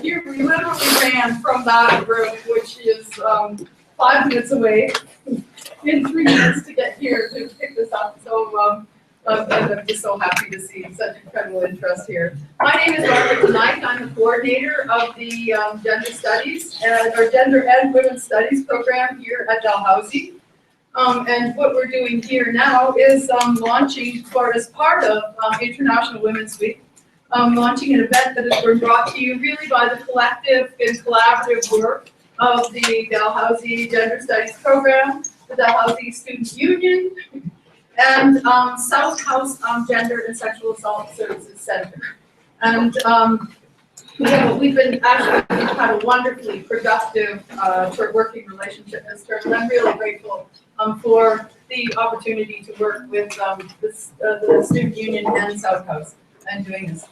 Here we literally ran from that room, which is 5 minutes away, in 3 minutes to get here to pick this up. So I'm just so happy to see such incredible interest here. My name is Laureate tonight. I'm the coordinator of the Gender Studies or Gender and Women's Studies program here at Dalhousie. And what we're doing here now is launching, as part of International Women's Week, launching an event that has been brought to you really by the collective and collaborative work of the Dalhousie Gender Studies program, the Dalhousie Student Union, and South House Gender and Sexual Assault Services Center. And we've had a wonderfully productive working relationship this term, and I'm really grateful for the opportunity to work with the Student Union and South House and doing this.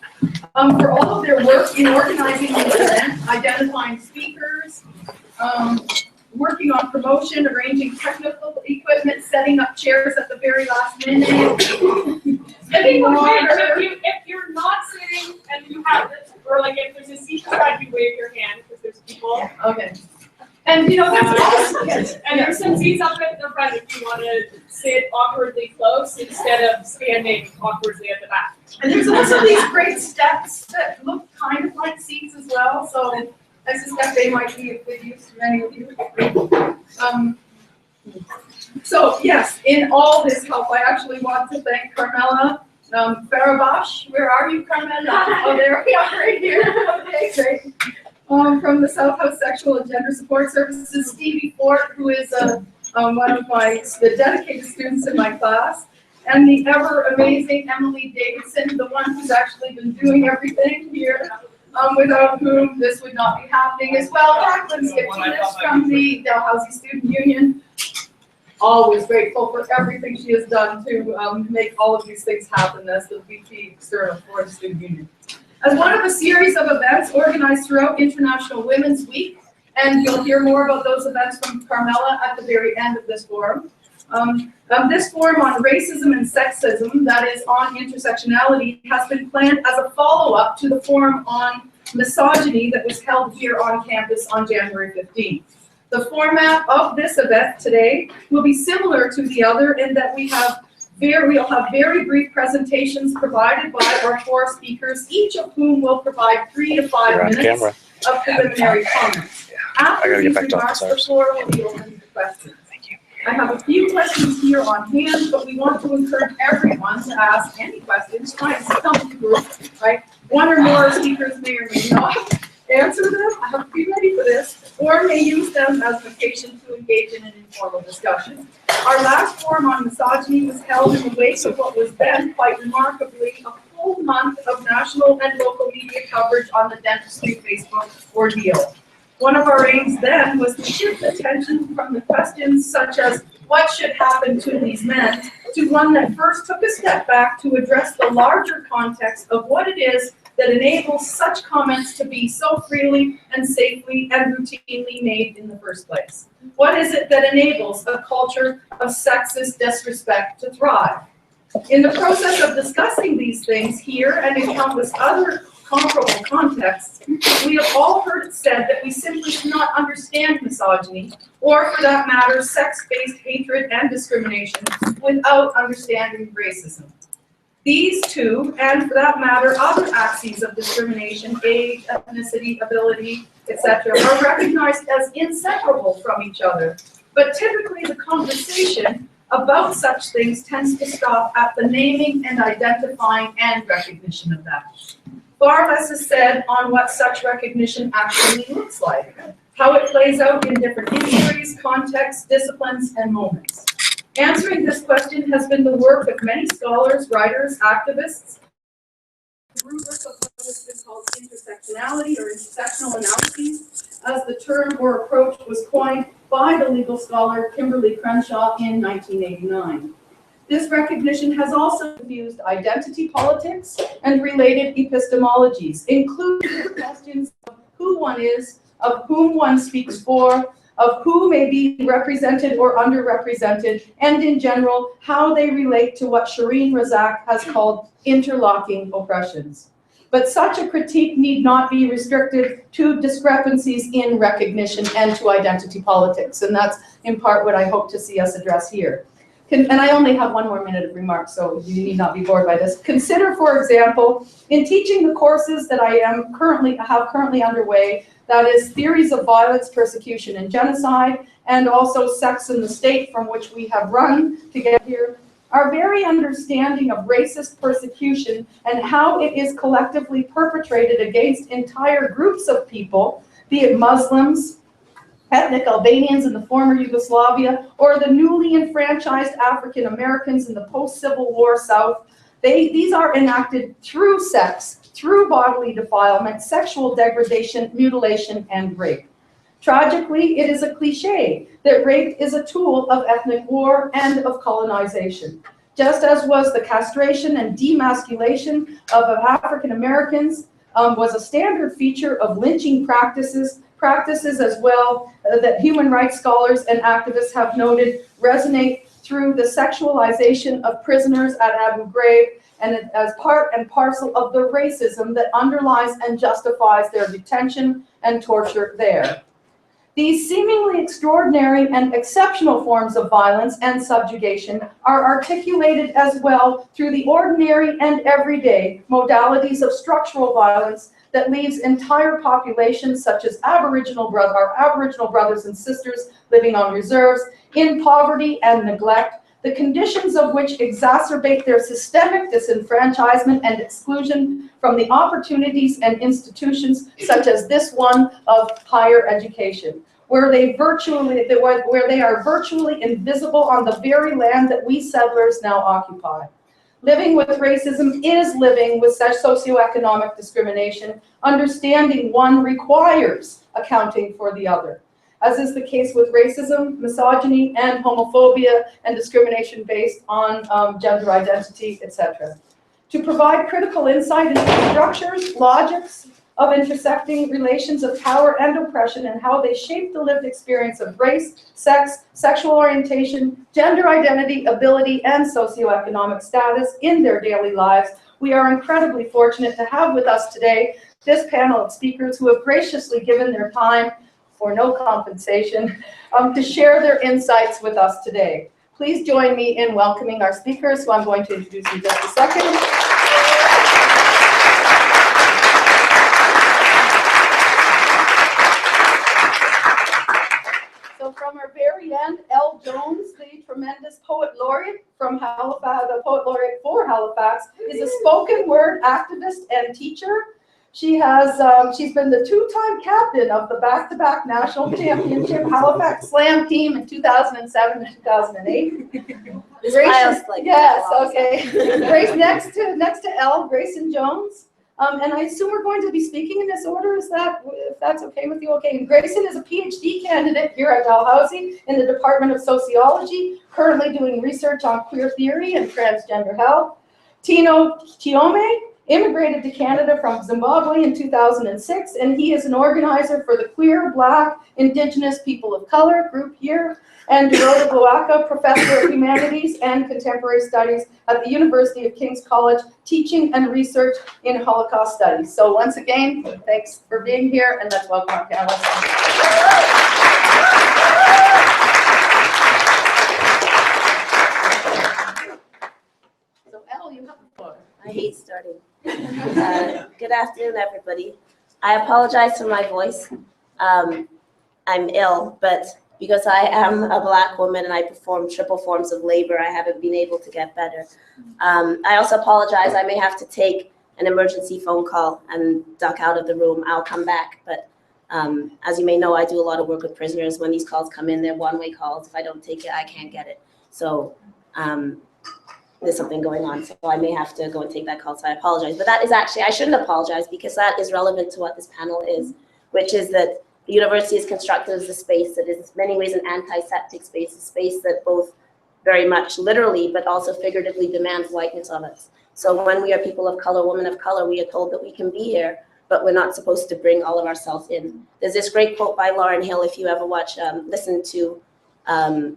For all of their work in organizing the event, identifying speakers, working on promotion, arranging technical equipment, setting up chairs at the very last minute. If you're not sitting and you have this, or like if there's a seat beside you, wave your hand because there's people. Okay. And you know, that's awesome. And there's some seats up at the front if you want to sit awkwardly close instead of standing awkwardly at the back. And there's also these great steps that look kind of like seats as well. So I suspect they might be of good use to many of you. So yes, in all this help, I actually want to thank Carmela Farabash. Where are you, Carmela? Oh, there we are, right here. Okay, great. From the South House Sexual and Gender Support Services, Stevie Fort, who is one of the dedicated students in my class, and the ever amazing Emily Davidson, the one who's actually been doing everything here. Without whom this would not be happening as well. Jacqueline Skiptinas from the Dalhousie Student Union. Always grateful for everything she has done to make all of these things happen as the VP external for the Student Union. As one of a series of events organized throughout International Women's Week, and you'll hear more about those events from Carmela at the very end of this forum. This forum on racism and sexism, that is on intersectionality, has been planned as a follow-up to the forum on misogyny that was held here on campus on January 15th. The format of this event today will be similar to the other in that we'll have very brief presentations provided by our 4 speakers, each of whom will provide 3 to 5 minutes of preliminary comments. After these remarks, the floor will be open to questions. I have a few questions here on hand, but we want to encourage everyone to ask any questions. Try and come to the group, right? 1 or more speakers may or may not answer them. I have to be ready for this, or may use them as an occasion to engage in an informal discussion. Our last forum on misogyny was held in the wake of what was then, quite remarkably, a full month of national and local media coverage on the dentistry Facebook ordeal. One of our aims then was to shift attention from the questions such as what should happen to these men to one that first took a step back to address the larger context of what it is that enables such comments to be so freely and safely and routinely made in the first place. What is it that enables a culture of sexist disrespect to thrive? In the process of discussing these things here and in countless other comparable contexts, we have all heard it said that we simply do not understand misogyny, or for that matter, sex-based hatred and discrimination, without understanding racism. These two, and for that matter, other axes of discrimination, age, ethnicity, ability, etc., are recognized as inseparable from each other. But typically the conversation about such things tends to stop at the naming and identifying and recognition of that. Far less is said on what such recognition actually looks like, how it plays out in different industries, contexts, disciplines, and moments. Answering this question has been the work of many scholars, writers, activists. The rubric of what has been called intersectionality or intersectional analyses, as the term or approach was coined by the legal scholar Kimberly Crenshaw in 1989. This recognition has also used identity politics and related epistemologies, including the questions of who one is, of whom one speaks for, of who may be represented or underrepresented, and in general, how they relate to what Shireen Razak has called interlocking oppressions. But such a critique need not be restricted to discrepancies in recognition and to identity politics. And that's in part what I hope to see us address here. And I only have 1 more minute of remarks, so you need not be bored by this. Consider, for example, in teaching the courses that I have currently underway, that is theories of violence, persecution, and genocide, and also sex in the state, from which we have run to get here. Our very understanding of racist persecution and how it is collectively perpetrated against entire groups of people, be it Muslims, ethnic Albanians in the former Yugoslavia, or the newly enfranchised African Americans in the post-Civil War South, these are enacted through sex, through bodily defilement, sexual degradation, mutilation, and rape. Tragically, it is a cliche that rape is a tool of ethnic war and of colonization. Just as was the castration and demasculation of African Americans was a standard feature of lynching practices as well that human rights scholars and activists have noted resonate through the sexualization of prisoners at Abu Ghraib, and as part and parcel of the racism that underlies and justifies their detention and torture there. These seemingly extraordinary and exceptional forms of violence and subjugation are articulated as well through the ordinary and everyday modalities of structural violence that leaves entire populations, such as our Aboriginal brothers and sisters living on reserves, in poverty and neglect, the conditions of which exacerbate their systemic disenfranchisement and exclusion from the opportunities and institutions such as this one of higher education, where they are virtually invisible on the very land that we settlers now occupy. Living with racism is living with such socioeconomic discrimination. Understanding one requires accounting for the other, as is the case with racism, misogyny, and homophobia, and discrimination based on gender identity, etc. To provide critical insight into the structures, logics of intersecting relations of power and oppression and how they shape the lived experience of race, sex, sexual orientation, gender identity, ability, and socioeconomic status in their daily lives, we are incredibly fortunate to have with us today this panel of speakers who have graciously given their time for no compensation to share their insights with us today. Please join me in welcoming our speakers, who I'm going to introduce in just a second. So from our very end, Elle Jones, the tremendous poet laureate from Halifax, the poet laureate for Halifax, is a spoken word activist and teacher. She's been the 2-time captain of the back-to-back national championship Halifax Slam team in 2007 and 2008. Yes, okay. Grace, next to Elle, Greyson Jones. And I assume we're going to be speaking in this order. If that's okay with you? Okay. And Greyson is a PhD candidate here at Dalhousie in the Department of Sociology, currently doing research on queer theory and transgender health. Tino, Chiome, immigrated to Canada from Zimbabwe in 2006, and he is an organizer for the Queer, Black, Indigenous, People of Color group here, and Dorota Glowacka, Professor of Humanities and Contemporary Studies at the University of King's College, teaching and research in Holocaust studies. So once again, thanks for being here, and let's welcome our panelists. So Elle, you have the floor. I hate starting. Good afternoon, everybody. I apologize for my voice. I'm ill, but because I am a Black woman and I perform triple forms of labor, I haven't been able to get better. I also apologize. I may have to take an emergency phone call and duck out of the room. I'll come back. But as you may know, I do a lot of work with prisoners. When these calls come in, they're one-way calls. If I don't take it, I can't get it. So there's something going on, so I may have to go and take that call, so I apologize. But that is actually, I shouldn't apologize, because that is relevant to what this panel is, which is that the university is constructed as a space that is in many ways an anti-septic space, a space that both very much literally, but also figuratively demands whiteness of us. So when we are people of color, women of color, we are told that we can be here, but we're not supposed to bring all of ourselves in. There's this great quote by Lauryn Hill, if you ever listen to her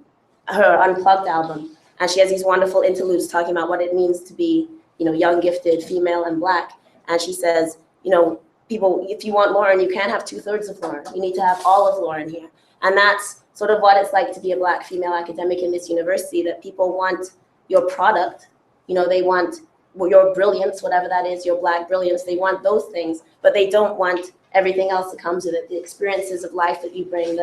Unplugged album. And she has these wonderful interludes talking about what it means to be, young, gifted, female, and Black. And she says, you know, people, if you want Lauren, you can't have 2/3 of Lauren. You need to have all of Lauren here. And that's sort of what it's like to be a Black female academic in this university, that people want your product, you know, they want your brilliance, whatever that is, your Black brilliance, they want those things, but they don't want everything else that comes with it, the experiences of life that you bring,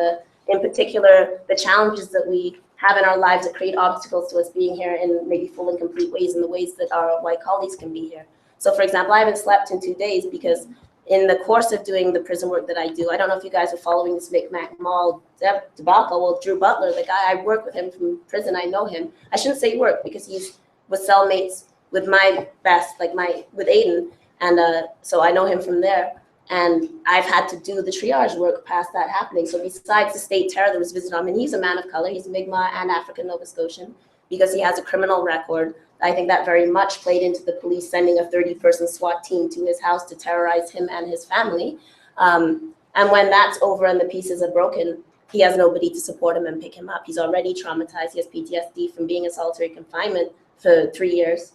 in particular, the challenges that we have in our lives that create obstacles to us being here in maybe full and complete ways, in the ways that our white colleagues can be here. So for example, I haven't slept in 2 days because in the course of doing the prison work that I do, I don't know if you guys are following this Micmac Mall debacle. Well, Drew Butler, the guy, I work with him from prison, I know him. I shouldn't say work because he's was cellmates with my best, like with Aiden. And so I know him from there. And I've had to do the triage work past that happening. So besides the state terror that was visited on him, and he's a man of color, he's Mi'kmaq and African Nova Scotian, because he has a criminal record. I think that very much played into the police sending a 30-person SWAT team to his house to terrorize him and his family. And when that's over and the pieces are broken, he has nobody to support him and pick him up. He's already traumatized. He has PTSD from being in solitary confinement for 3 years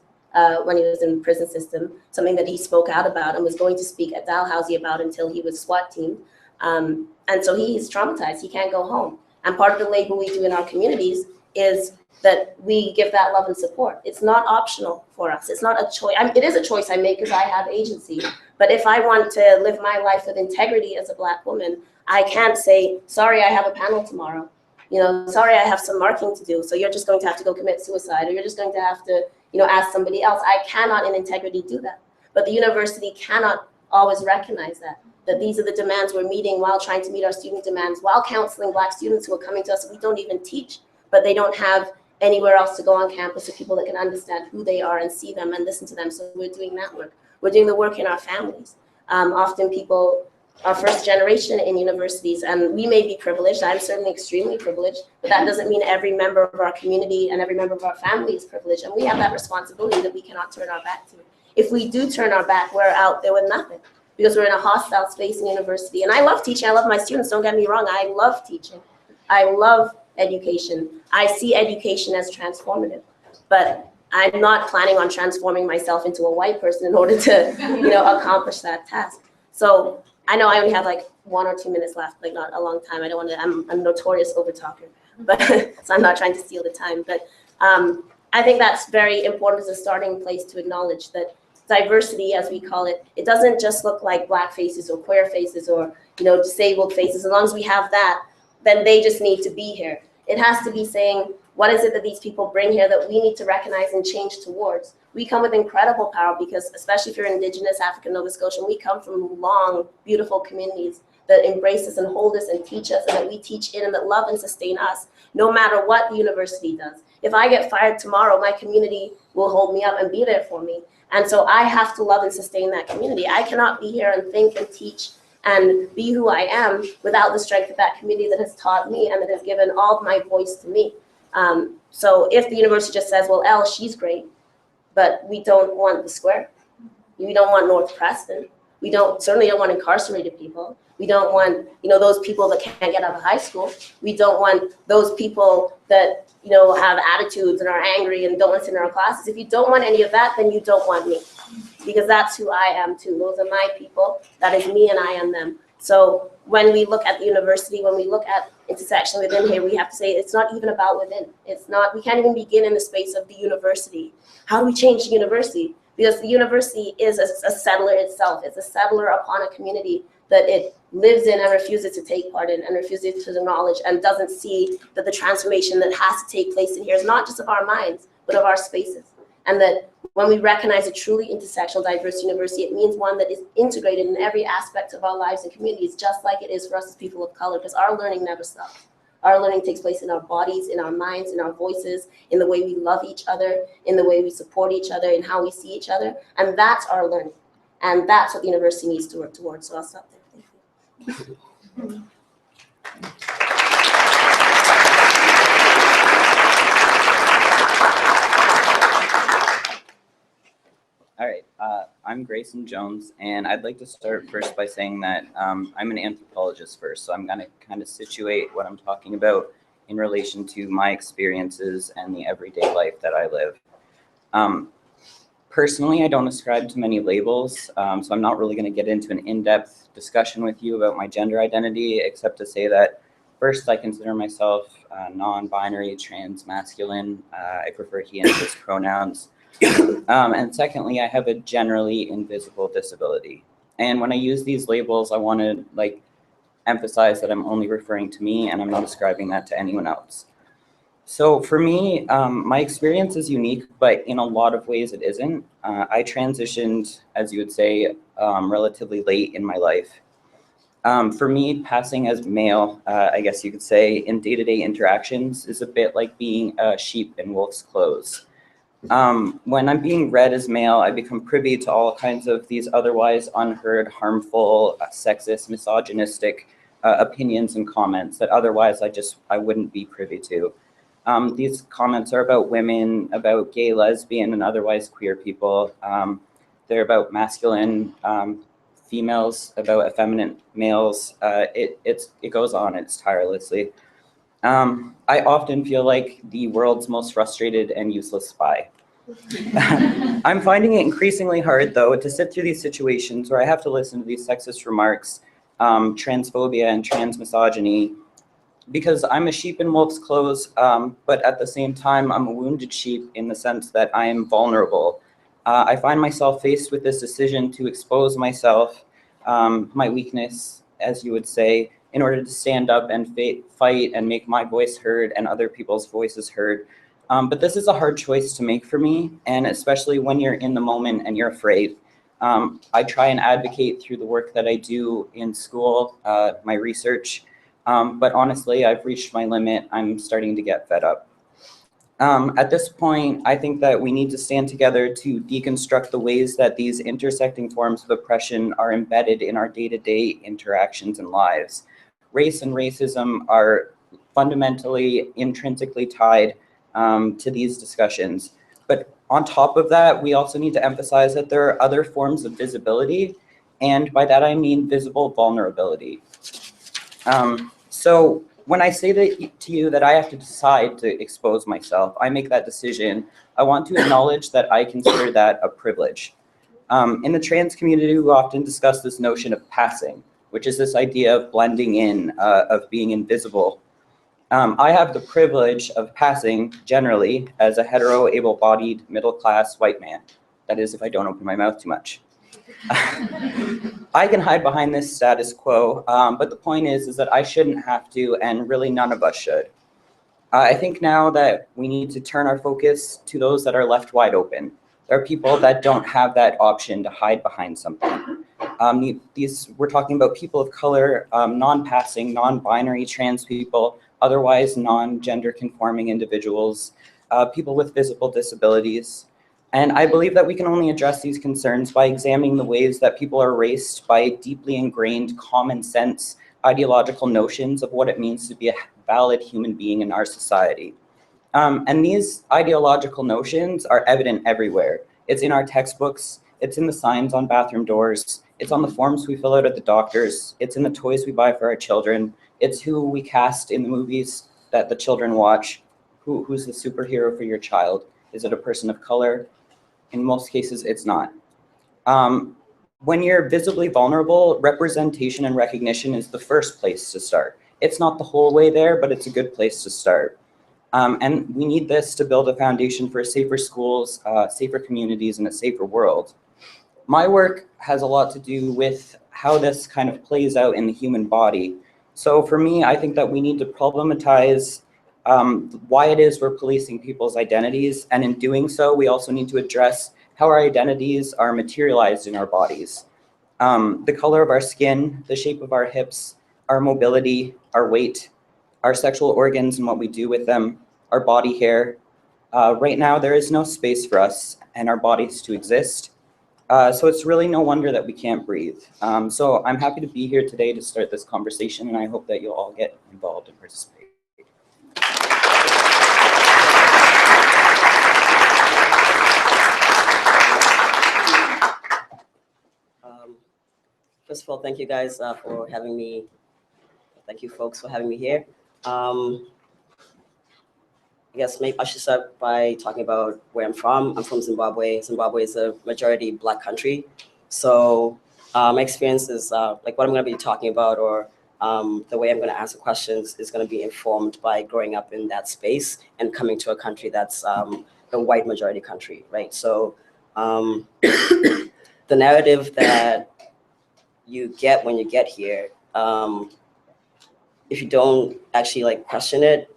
when he was in the prison system, something that he spoke out about and was going to speak at Dalhousie about until he was SWAT teamed. And so he's traumatized. He can't go home. And part of the labor we do in our communities is that we give that love and support. It's not optional for us. It's not a choice. It is a choice I make because I have agency. But if I want to live my life with integrity as a Black woman, I can't say, sorry, I have a panel tomorrow. You know, sorry, I have some marking to do. So you're just going to have to go commit suicide, or you're just going to have to, you know, ask somebody else. I cannot in integrity do that. But the university cannot always recognize that these are the demands we're meeting while trying to meet our student demands, while counseling Black students who are coming to us. We don't even teach, but they don't have anywhere else to go on campus or people that can understand who they are and see them and listen to them. So we're doing that work. We're doing the work in our families. Often people are first generation in universities, and we may be privileged. I'm certainly extremely privileged, but that doesn't mean every member of our community and every member of our family is privileged. And we have that responsibility that we cannot turn our back to. If we do turn our back, we're out there with nothing, because we're in a hostile space in university. And I love teaching. I love my students. Don't get me wrong. I love teaching. I love education. I see education as transformative, but I'm not planning on transforming myself into a white person in order to, you know, accomplish that task. So I know I only have like 1 or 2 minutes left, like not a long time. I don't want to, I'm a notorious overtalker, but so I'm not trying to steal the time. But I think that's very important as a starting place to acknowledge that diversity, as we call it, it doesn't just look like Black faces or queer faces or, you know, disabled faces. As long as we have that, then they just need to be here. It has to be saying, what is it that these people bring here that we need to recognize and change towards? We come with incredible power because, especially if you're Indigenous, African, Nova Scotian, we come from long, beautiful communities that embrace us and hold us and teach us, and that we teach in and that love and sustain us, no matter what the university does. If I get fired tomorrow, my community will hold me up and be there for me. And so I have to love and sustain that community. I cannot be here and think and teach and be who I am without the strength of that community that has taught me and that has given all of my voice to me. So if the university just says, well, Elle, she's great, but we don't want the square. We don't want North Preston. We certainly don't want incarcerated people. We don't want, you know, those people that can't get out of high school. We don't want those people that, you know, have attitudes and are angry and don't listen to our classes. If you don't want any of that, then you don't want me, because that's who I am too. Those are my people. That is me and I am them. So when we look at the university, when we look at intersection within here, we have to say it's not even about within. It's not, we can't even begin in the space of the university. How do we change the university? Because the university is a settler itself. It's a settler upon a community that it lives in and refuses to take part in and refuses to acknowledge and doesn't see that the transformation that has to take place in here is not just of our minds, but of our spaces. And that when we recognize a truly intersectional, diverse university, it means one that is integrated in every aspect of our lives and communities, just like it is for us as people of color, because our learning never stops. Our learning takes place in our bodies, in our minds, in our voices, in the way we love each other, in the way we support each other, in how we see each other. And that's our learning. And that's what the university needs to work towards. So I'll stop there. Thank you. All right, I'm Greyson Jones, and I'd like to start first by saying that I'm an anthropologist first, so I'm going to kind of situate what I'm talking about in relation to my experiences and the everyday life that I live. Personally, I don't ascribe to many labels, so I'm not really going to get into an in-depth discussion with you about my gender identity, except to say that first, I consider myself non-binary, trans, masculine. I prefer he and his pronouns. And secondly, I have a generally invisible disability. And when I use these labels, I want to emphasize that I'm only referring to me and I'm not ascribing that to anyone else. So for me, my experience is unique, but in a lot of ways it isn't. I transitioned, as you would say, relatively late in my life. For me, passing as male, I guess you could say, in day-to-day interactions is a bit like being a sheep in wolf's clothes. When I'm being read as male, I become privy to all kinds of these otherwise unheard, harmful, sexist, misogynistic opinions and comments that otherwise I wouldn't be privy to. These comments are about women, about gay, lesbian, and otherwise queer people. They're about masculine females, about effeminate males. It goes on, it's tirelessly. I often feel like the world's most frustrated and useless spy. I'm finding it increasingly hard, though, to sit through these situations where I have to listen to these sexist remarks, transphobia and transmisogyny, because I'm a sheep in wolf's clothes, but at the same time, I'm a wounded sheep in the sense that I am vulnerable. I find myself faced with this decision to expose myself, my weakness, as you would say, in order to stand up and fight and make my voice heard and other people's voices heard. But this is a hard choice to make for me, and especially when you're in the moment and you're afraid. I try and advocate through the work that I do in school, my research, but honestly, I've reached my limit. I'm starting to get fed up. At this point, I think that we need to stand together to deconstruct the ways that these intersecting forms of oppression are embedded in our day-to-day interactions and lives. Race and racism are fundamentally, intrinsically tied to these discussions. But on top of that, we also need to emphasize that there are other forms of visibility, and by that I mean visible vulnerability. So when I say to you that I have to decide to expose myself, I make that decision. I want to acknowledge that I consider that a privilege. In the trans community, we often discuss this notion of passing, which is this idea of blending in, of being invisible. I have the privilege of passing, generally, as a hetero, able-bodied, middle-class white man. That is, if I don't open my mouth too much. I can hide behind this status quo, but the point is that I shouldn't have to, and really none of us should. I think now that we need to turn our focus to those that are left wide open. There are people that don't have that option to hide behind something. We're talking about people of color, non-passing, non-binary trans people, otherwise non-gender conforming individuals, people with visible disabilities. And I believe that we can only address these concerns by examining the ways that people are erased by deeply ingrained common sense ideological notions of what it means to be a valid human being in our society. And these ideological notions are evident everywhere. It's in our textbooks, it's in the signs on bathroom doors, it's on the forms we fill out at the doctors, it's in the toys we buy for our children, it's who we cast in the movies that the children watch. Who's the superhero for your child? Is it a person of color? In most cases, it's not. When you're visibly vulnerable, representation and recognition is the first place to start. It's not the whole way there, but it's a good place to start. And we need this to build a foundation for safer schools, safer communities, and a safer world. My work has a lot to do with how this kind of plays out in the human body. So for me, I think that we need to problematize why it is we're policing people's identities. And in doing so, we also need to address how our identities are materialized in our bodies. The color of our skin, the shape of our hips, our mobility, our weight, our sexual organs and what we do with them, our body hair. Right now, there is no space for us and our bodies to exist. So it's really no wonder that we can't breathe. So I'm happy to be here today to start this conversation, and I hope that you'll all get involved and participate. First of all, thank you guys for having me. Thank you folks for having me here. I guess maybe I should start by talking about where I'm from. I'm from Zimbabwe. Zimbabwe is a majority Black country. So my experience is like what I'm going to be talking about, or the way I'm going to answer questions is going to be informed by growing up in that space and coming to a country that's a white majority country, right? So the narrative that you get when you get here, if you don't actually like question it,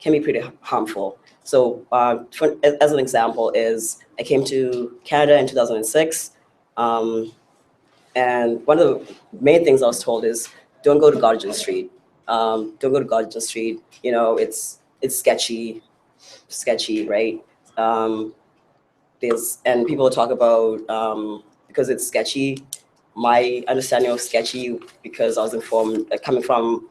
can be pretty harmful. So as an example is I came to Canada in 2006. And one of the main things I was told is don't go to Garden Street. Don't go to Garden Street. You know, it's sketchy, right? And people talk about because it's sketchy. My understanding of sketchy, because I was informed coming from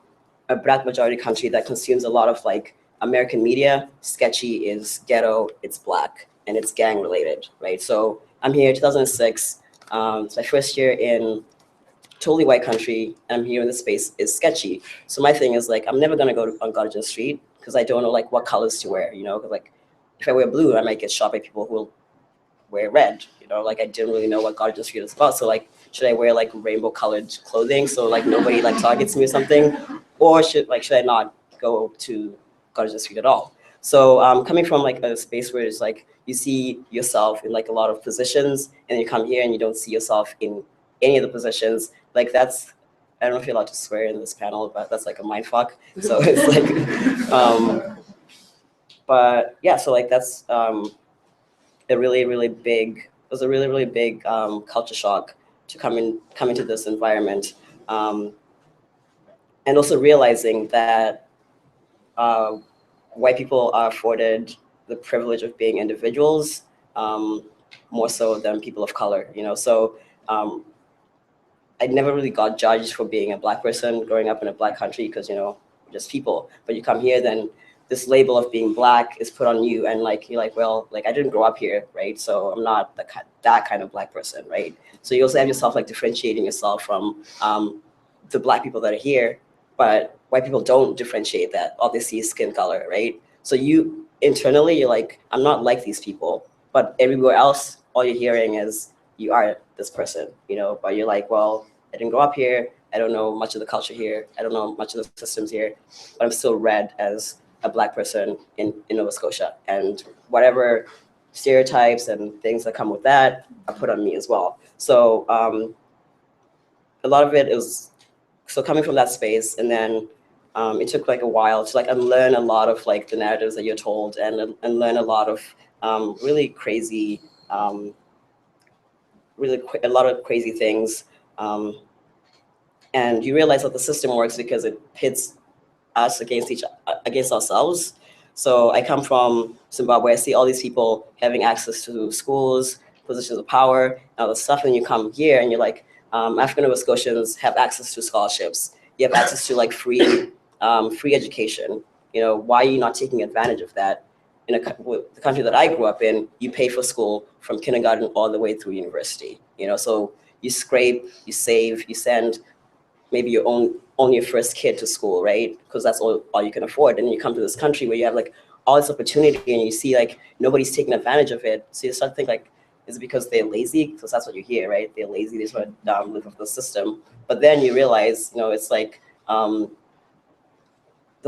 a Black majority country that consumes a lot of like American media, sketchy is ghetto, it's Black, and it's gang related, right? So I'm here 2006. It's my first year in totally white country, and I'm here in this space is sketchy. So my thing is like, I'm never gonna go on Garden Street because I don't know like what colors to wear, you know? 'Cause, like if I wear blue, I might get shot by people who will wear red, you know? Like I didn't really know what Garden Street is about. So like, should I wear like rainbow colored clothing so like nobody like targets me or something? Or should I not go to Garden Street at all? So coming from like a space where it's like you see yourself in like a lot of positions, and you come here and you don't see yourself in any of the positions, like that's, I don't know if you're allowed to swear in this panel, but that's like a mind fuck. So it's like, but yeah, so like that's a really big, it was a really big culture shock to come into this environment. And also realizing that white people are afforded the privilege of being individuals more so than people of color, you know? So I never really got judged for being a Black person growing up in a Black country because, you know, we're just people. But you come here, then this label of being Black is put on you, and like you're like, well, like I didn't grow up here, right? So I'm not that kind of Black person, right? So you also have yourself like differentiating yourself from the Black people that are here, but white people don't differentiate that. All they see is skin color, right? So you internally, you're like, I'm not like these people, but everywhere else, all you're hearing is you are this person, you know, but you're like, well, I didn't grow up here. I don't know much of the culture here. I don't know much of the systems here, but I'm still read as a Black person in Nova Scotia. And whatever stereotypes and things that come with that are put on me as well. So a lot of it is, so coming from that space, and then it took like a while to like unlearn a lot of like the narratives that you're told, and learn a lot of really crazy, a lot of crazy things. And you realize that the system works because it pits us against ourselves. So I come from Zimbabwe. I see all these people having access to schools, positions of power, and all this stuff. And you come here and you're like, African Nova Scotians have access to scholarships. You have access to like free education. You know, why are you not taking advantage of that? In the country that I grew up in, you pay for school from kindergarten all the way through university. You know, so you scrape, you save, you send maybe your only your first kid to school, right? Because that's all you can afford. And then you come to this country where you have like all this opportunity, and you see like nobody's taking advantage of it. So you start to think like, is it because they're lazy? Because that's what you hear, right? They're lazy, they just want to live off the system. But then you realize, you know, it's like the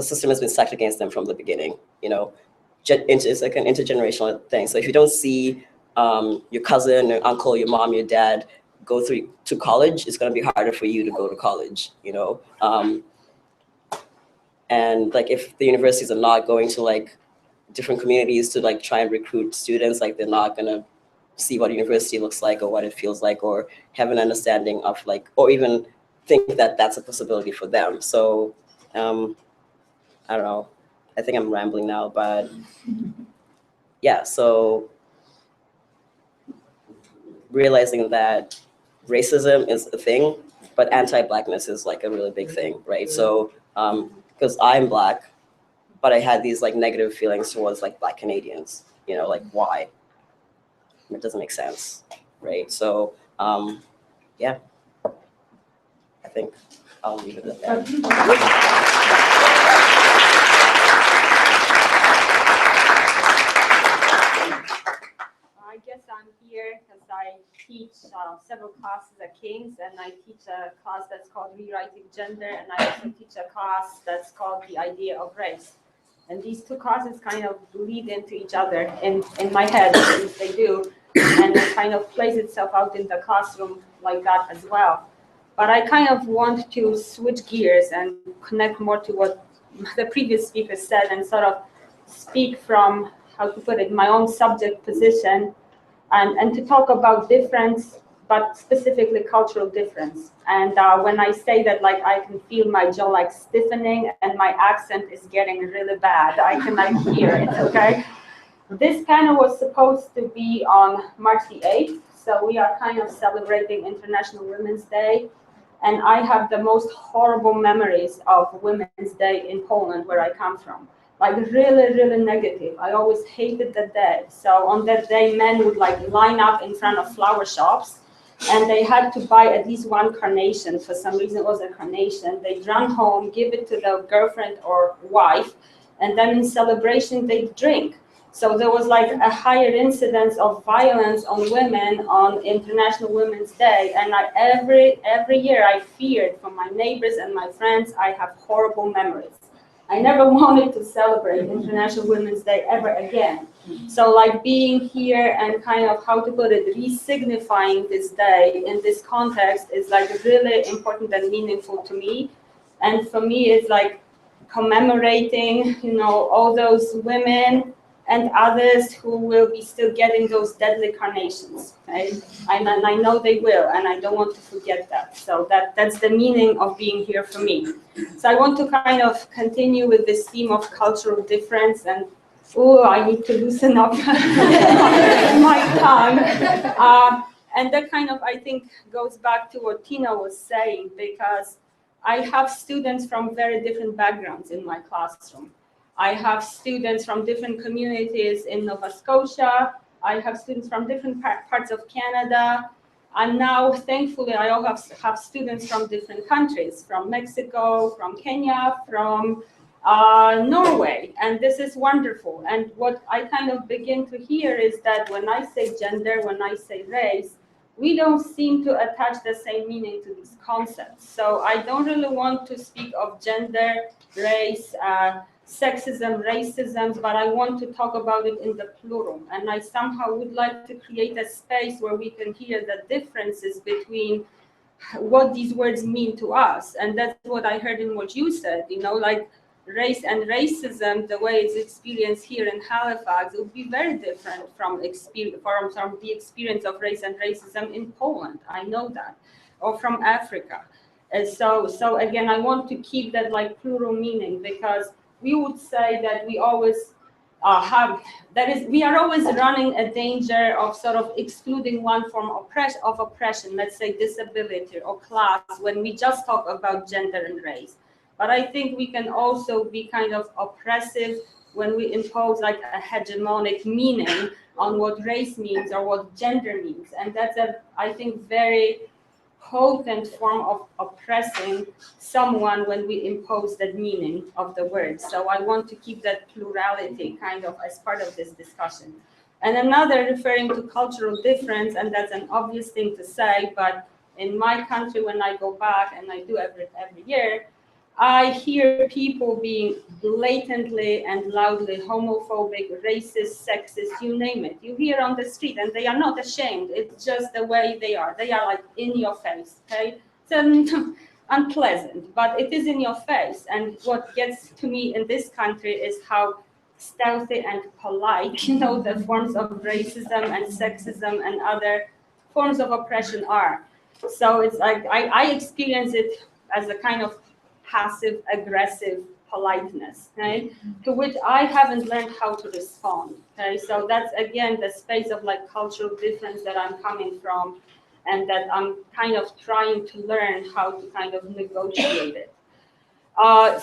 system has been stacked against them from the beginning, you know. It's like an intergenerational thing. So if you don't see your cousin, your uncle, your mom, your dad go through to college, it's going to be harder for you to go to college, you know. And like if the universities are not going to like different communities to like try and recruit students, like they're not going to see what university looks like or what it feels like, or have an understanding of like, or even think that that's a possibility for them. So I don't know, I think I'm rambling now, but yeah, so realizing that racism is a thing, but anti-Blackness is like a really big thing, right? So because I'm Black, but I had these like negative feelings towards like Black Canadians, you know, like why? It doesn't make sense, right? So yeah, I think I'll leave it at that. several classes at King's, and I teach a class that's called Rewriting Gender, and I also teach a class that's called The Idea of Race. And these two classes kind of bleed into each other in my head, at least they do, and it kind of plays itself out in the classroom like that as well. But I kind of want to switch gears and connect more to what the previous speaker said and sort of speak from, how to put it, my own subject position, and to talk about difference, but specifically cultural difference. And when I say that, like, I can feel my jaw like stiffening and my accent is getting really bad, I can like hear it, okay? This panel was supposed to be on March the 8th, so we are kind of celebrating International Women's Day. And I have the most horrible memories of Women's Day in Poland, where I come from. Like really, really negative. I always hated the day. So on that day, men would like line up in front of flower shops, and they had to buy at least one carnation. For some reason, it was a carnation. They'd run home, give it to the girlfriend or wife, and then in celebration, they'd drink. So there was like a higher incidence of violence on women on International Women's Day. And every year I feared from my neighbors and my friends, I have horrible memories. I never wanted to celebrate International Women's Day ever again. So like being here and kind of, how to put it, re-signifying this day in this context is like really important and meaningful to me. And for me, it's like commemorating, you know, all those women and others who will be still getting those deadly carnations, okay? And I know they will, and I don't want to forget that. So that's the meaning of being here for me. So I want to kind of continue with this theme of cultural difference, and I need to loosen up my tongue. And that kind of, I think, goes back to what Tino was saying, because I have students from very different backgrounds in my classroom. I have students from different communities in Nova Scotia. I have students from different parts of Canada. And now, thankfully, I also have students from different countries, from Mexico, from Kenya, from Norway. And this is wonderful. And what I kind of begin to hear is that when I say gender, when I say race, we don't seem to attach the same meaning to these concepts. So I don't really want to speak of gender, race, sexism, racism, but I want to talk about it in the plural. And I somehow would like to create a space where we can hear the differences between what these words mean to us. And that's what I heard in what you said, you know, like race and racism, the way it's experienced here in Halifax, it would be very different from the experience of race and racism in Poland. I know that, or from Africa. And so again, I want to keep that like plural meaning, because we would say that we always we are always running a danger of sort of excluding one form of oppression, let's say disability or class, when we just talk about gender and race. But I think we can also be kind of oppressive when we impose like a hegemonic meaning on what race means or what gender means. And that's a, I think, very potent form of oppressing someone when we impose that meaning of the word. So I want to keep that plurality kind of as part of this discussion. And another, referring to cultural difference, and that's an obvious thing to say, but in my country, when I go back, and I do every year, I hear people being blatantly and loudly homophobic, racist, sexist, you name it. You hear on the street, and they are not ashamed. It's just the way they are. They are like in your face, okay? It's unpleasant, but it is in your face. And what gets to me in this country is how stealthy and polite, you know, the forms of racism and sexism and other forms of oppression are. So it's like, I experience it as a kind of passive aggressive politeness, okay, to which I haven't learned how to respond. Okay, so that's again the space of like cultural difference that I'm coming from, and that I'm kind of trying to learn how to kind of negotiate it.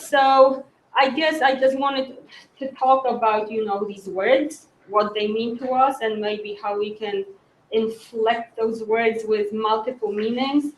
So I guess I just wanted to talk about, you know, these words, what they mean to us, and maybe how we can inflect those words with multiple meanings.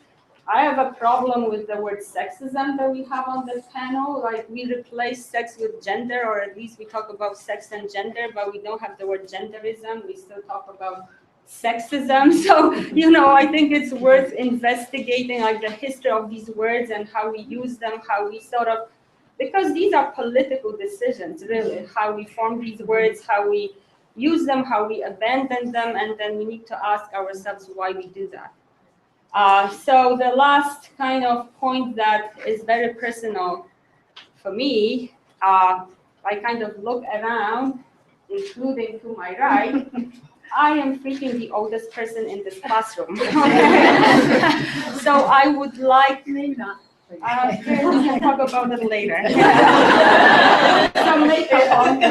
I have a problem with the word sexism that we have on this panel. Like, we replace sex with gender, or at least we talk about sex and gender, but we don't have the word genderism. We still talk about sexism. So, you know, I think it's worth investigating like the history of these words and how we use them, how we sort of, because these are political decisions, really, how we form these words, how we use them, how we abandon them, and then we need to ask ourselves why we do that. So the last kind of point that is very personal for me, I kind of look around, including to my right, I am freaking the oldest person in this classroom. So I would like, Maybe not. we can talk about it later. Some makeup on.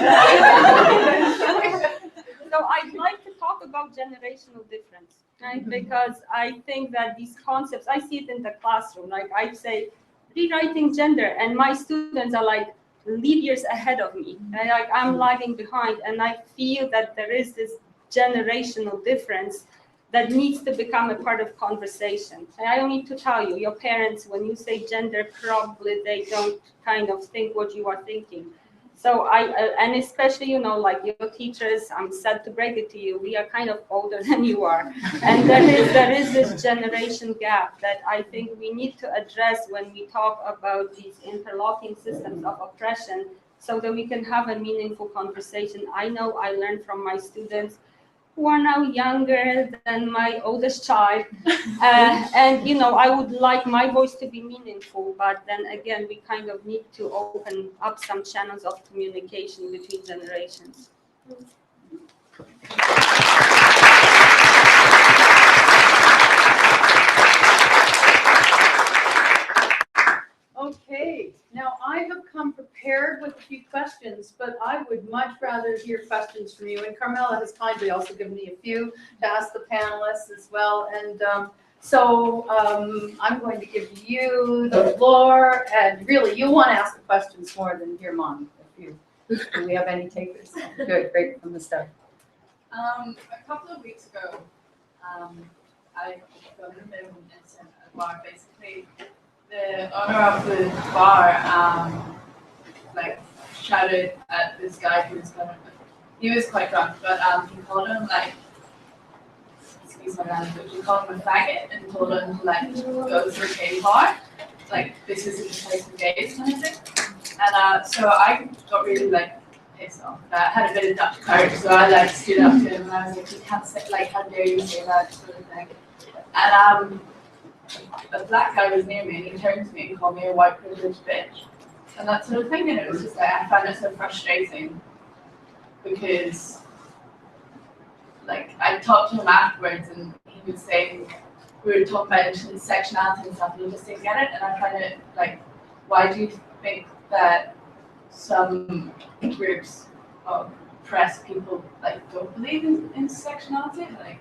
So I'd like to talk about generational difference, right? Because I think that these concepts, I see it in the classroom. Like I say, rewriting gender, and my students are like lead years ahead of me. And like I'm lagging behind, and I feel that there is this generational difference that needs to become a part of conversation. And I don't need to tell you, your parents, when you say gender, probably they don't kind of think what you are thinking. So and especially, you know, like your teachers, I'm sad to break it to you, we are kind of older than you are. And there is this generation gap that I think we need to address when we talk about these interlocking systems of oppression so that we can have a meaningful conversation. I know I learned from my students who are now younger than my oldest child. And, you know, I would like my voice to be meaningful, but then again, we kind of need to open up some channels of communication between generations. Okay, now I have come prepared with a few questions, but I would much rather hear questions from you. And Carmela has kindly also given me a few to ask the panelists as well. And so I'm going to give you the floor. And really, you want to ask the questions more than hear mine. Do we have any takers? Good, great from the start. A couple of weeks ago, I got in a bit of an incident at a bar. Basically, the owner of the bar, like, shouted at this guy who was kind of, he was quite drunk, but he called him, like, excuse my language, he called him a faggot and told him to, like, go to a gay bar. Like, this isn't the place for gays kind of thing. And so I got really, like, pissed off. I had a bit of Dutch courage, so I, like, stood up to him and I was like, you can't say, like, how dare you say that sort of thing. And a black guy was near me and he turned to me and called me a white privileged bitch and that sort of thing, and it was just like I found it so frustrating because like I talked to him afterwards and he was saying we were talking about intersectionality and stuff and he just didn't get it, and I find it like, why do you think that some groups of oppressed people like don't believe in intersectionality? Like,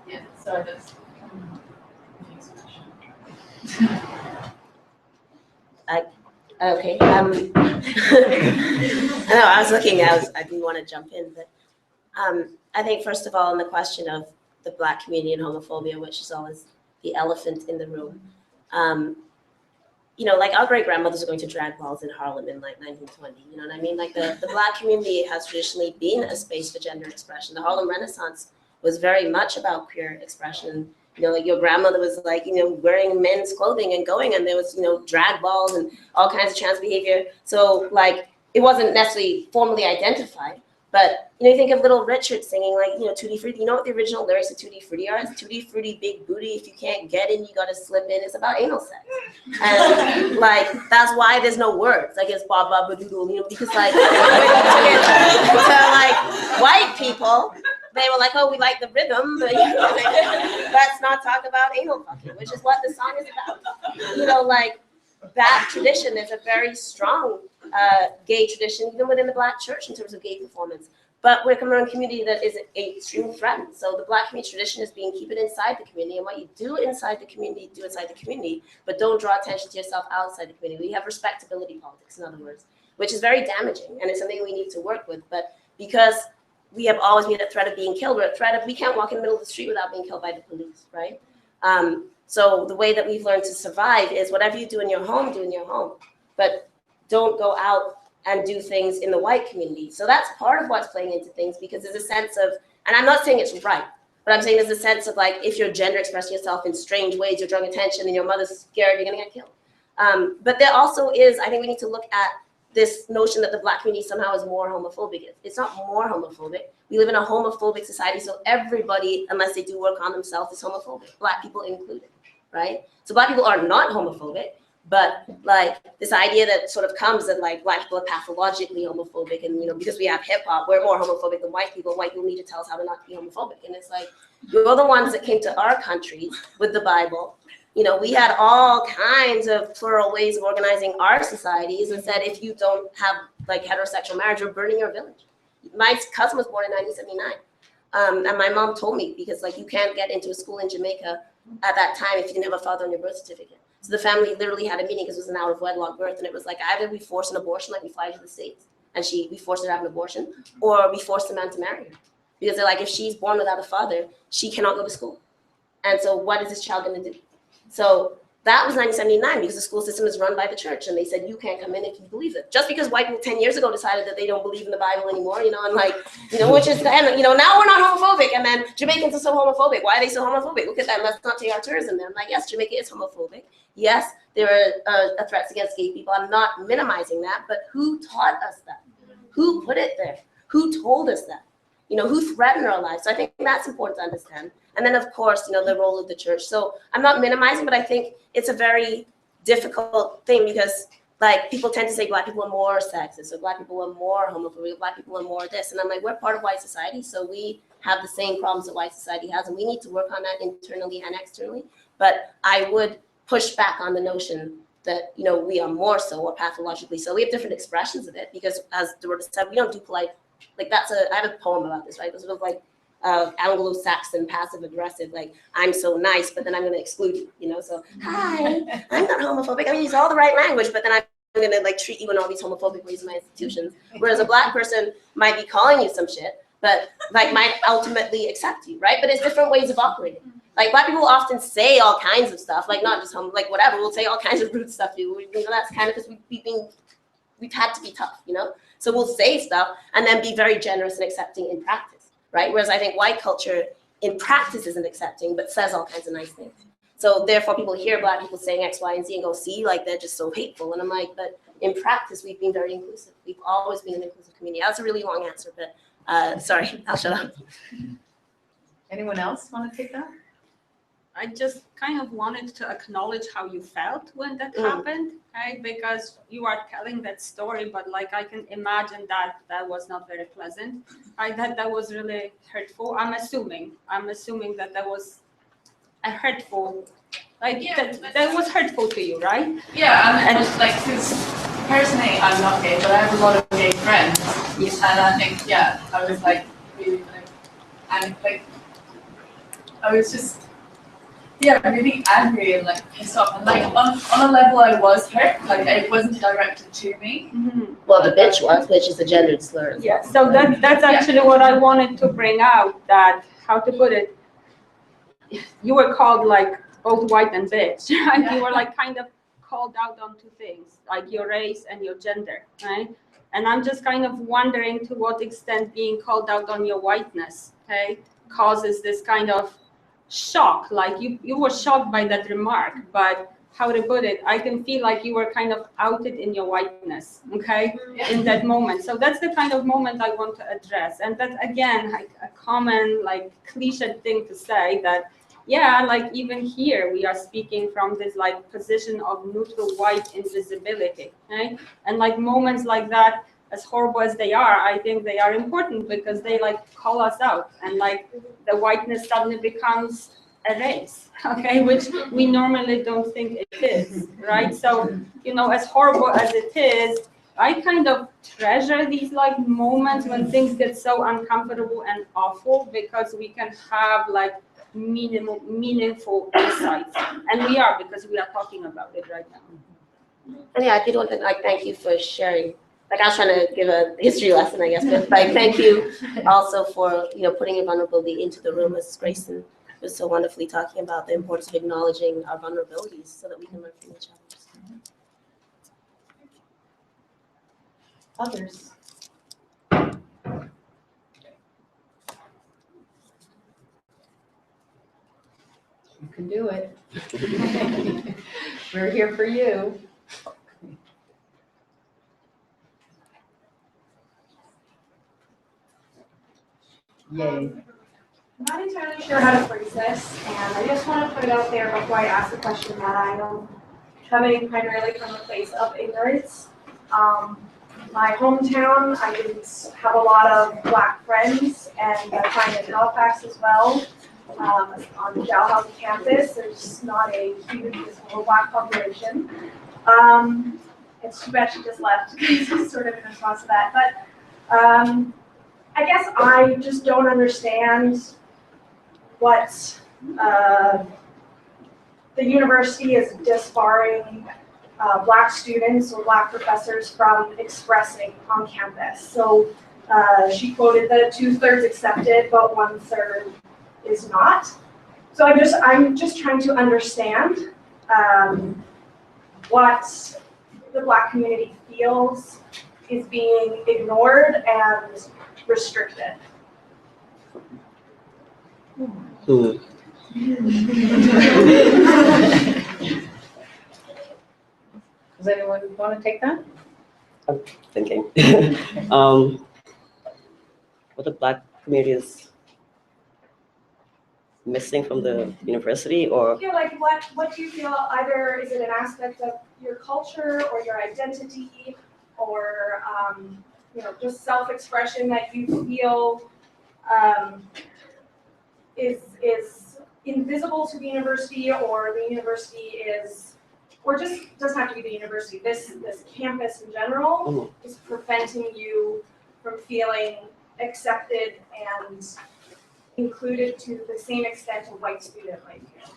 yeah, so that's Okay. I know I was looking. I didn't want to jump in, but I think first of all, on the question of the Black community and homophobia, which is always the elephant in the room. You know, like our great grandmothers are going to drag balls in Harlem in like 1920. You know what I mean? Like the Black community has traditionally been a space for gender expression. The Harlem Renaissance was very much about queer expression. You know, like your grandmother was like, you know, wearing men's clothing and going, and there was, you know, drag balls and all kinds of trans behavior. So like, it wasn't necessarily formally identified, but, you know, you think of Little Richard singing like, you know, Tutti Frutti. You know what the original lyrics of Tutti Frutti are? It's Tutti Frutti, big booty. If you can't get in, you got to slip in. It's about anal sex. And like, that's why there's no words. Like, it's ba ba ba doodle, you know, because like, when you took it to like white people, they were like, oh, we like the rhythm, but you know, like, let's not talk about anal fucking, which is what the song is about. You know, like that tradition is a very strong gay tradition, even within the Black church in terms of gay performance. But we're coming from a community that is extreme threatened. So the Black community tradition is being keep it inside the community, and what you do inside the community, do inside the community, but don't draw attention to yourself outside the community. We have respectability politics, in other words, which is very damaging, and it's something we need to work with. But because we have always been at threat of being killed. We're at threat of, we can't walk in the middle of the street without being killed by the police, right? So the way that we've learned to survive is whatever you do in your home, do in your home. But don't go out and do things in the white community. So that's part of what's playing into things, because there's a sense of, and I'm not saying it's right, But I'm saying there's a sense of like, if you're gender expressing yourself in strange ways, you're drawing attention and your mother's scared, you're gonna get killed. But there also is, I think we need to look at this notion that the Black community somehow is more homophobic. It's not more homophobic. We live in a homophobic society, so everybody, unless they do work on themselves, is homophobic, Black people included, right? So Black people are not homophobic, but like this idea that sort of comes that like Black people are pathologically homophobic, and because we have hip hop, we're more homophobic than white people. White people need to tell us how to not be homophobic, and it's like, you're the ones that came to our country with the Bible. We had all kinds of plural ways of organizing our societies, and said if you don't have like heterosexual marriage, you're burning your village. My cousin was born in 1979, and my mom told me, because like you can't get into a school in Jamaica at that time if you didn't have a father on your birth certificate. So the family literally had a meeting because it was an out of wedlock birth, and it was like either we force an abortion, like we fly to the States, and we forced her to have an abortion, or we force the man to marry her, because they're like, if she's born without a father, she cannot go to school, and so what is this child going to do? So that was 1979, because the school system is run by the church, and they said you can't come in if you believe it. Just because white people 10 years ago decided that they don't believe in the Bible anymore, and like, which is, and now we're not homophobic, and then Jamaicans are so homophobic. Why are they so homophobic? Look at them. Let's not take our tourism there. I'm like, yes, Jamaica is homophobic. Yes, there are threats against gay people. I'm not minimizing that, but who taught us that? Who put it there? Who told us that? Who threatened our lives? So I think that's important to understand. And then, of course, the role of the church. So I'm not minimizing, but I think it's a very difficult thing, because like people tend to say Black people are more sexist, or Black people are more homophobic, Black people are more this. And I'm like, we're part of white society, so we have the same problems that white society has, and we need to work on that internally and externally. But I would push back on the notion that, we are more so, or pathologically so. We have different expressions of it, because as Dorota said, we don't do polite, like I have a poem about this, right? It's sort of like Anglo-Saxon passive aggressive, like I'm so nice, but then I'm going to exclude you, so hi, I'm not homophobic. I mean, use all the right language, but then I'm going to like treat you in all these homophobic ways in my institutions. Whereas a Black person might be calling you some shit, but like might ultimately accept you, right? But it's different ways of operating. Like Black people often say all kinds of stuff, like not just like whatever, we'll say all kinds of rude stuff too. That's kind of because we've had to be tough, So we'll say stuff and then be very generous and accepting in practice, right? Whereas I think white culture in practice isn't accepting, but says all kinds of nice things. So therefore people hear Black people saying X, Y, and Z and go, see, like they're just so hateful. And I'm like, but in practice, we've been very inclusive. We've always been an inclusive community. That's a really long answer, but sorry, I'll shut up. Anyone else want to take that? I just kind of wanted to acknowledge how you felt when that happened, right? Because you are telling that story, but like I can imagine that was not very pleasant. That was really hurtful. I'm assuming that was a hurtful, like that was hurtful to you, right? Yeah, and just like, because personally I'm not gay, but I have a lot of gay friends, and I think I was like really and like I was just really angry and like pissed off, and like on a level I was hurt, like it wasn't directed to me. Mm-hmm. Well, the bitch was, which is a gendered slur. Yeah, so that's actually what I wanted to bring out, that, how to put it, you were called like both white and bitch, right? Yeah. You were like kind of called out on two things, like your race and your gender, right? And I'm just kind of wondering to what extent being called out on your whiteness, okay, causes this kind of shock. Like you were shocked by that remark, but how to put it, I can feel like you were kind of outed in your whiteness, okay, in that moment. So that's the kind of moment I want to address. And that's, again, like a common, like, cliche thing to say, that, like, even here, we are speaking from this, like, position of neutral white invisibility, right? And, like, moments like that, as horrible as they are, I think they are important, because they, like, call us out. And, like, the whiteness suddenly becomes a race, okay, which we normally don't think it is, right? So, as horrible as it is, I kind of treasure these like moments when things get so uncomfortable and awful, because we can have like meaningful insights, and we are, because we are talking about it right now. And I did want to like thank you for sharing. Like I was trying to give a history lesson, I guess, but like thank you also for putting your vulnerability into the room, as Greyson was so wonderfully talking about the importance of acknowledging our vulnerabilities so that we can learn from each other. Others? We're here for you. Yay. I'm not entirely sure how to phrase this, and I just want to put it out there before I ask the question that I am coming primarily from a place of ignorance. My hometown, I didn't have a lot of Black friends, and I find in Halifax as well. On the Dalhousie campus, there's not a huge visible Black population. It's too bad she just left, because sort of in response to that. But I guess I just don't understand what the university is disbarring Black students or Black professors from expressing on campus. So she quoted that 2/3 accepted, but 1/3 is not. So I'm just trying to understand what the Black community feels is being ignored and restricted. Hmm. Does anyone want to take that? Thinking. What the Black community is missing from the university, or? Yeah, like what do you feel, either is it an aspect of your culture or your identity or just self-expression that you feel is invisible to the university, or the university is, or just doesn't have to be the university, this campus in general is preventing you from feeling accepted and included to the same extent a white student might feel?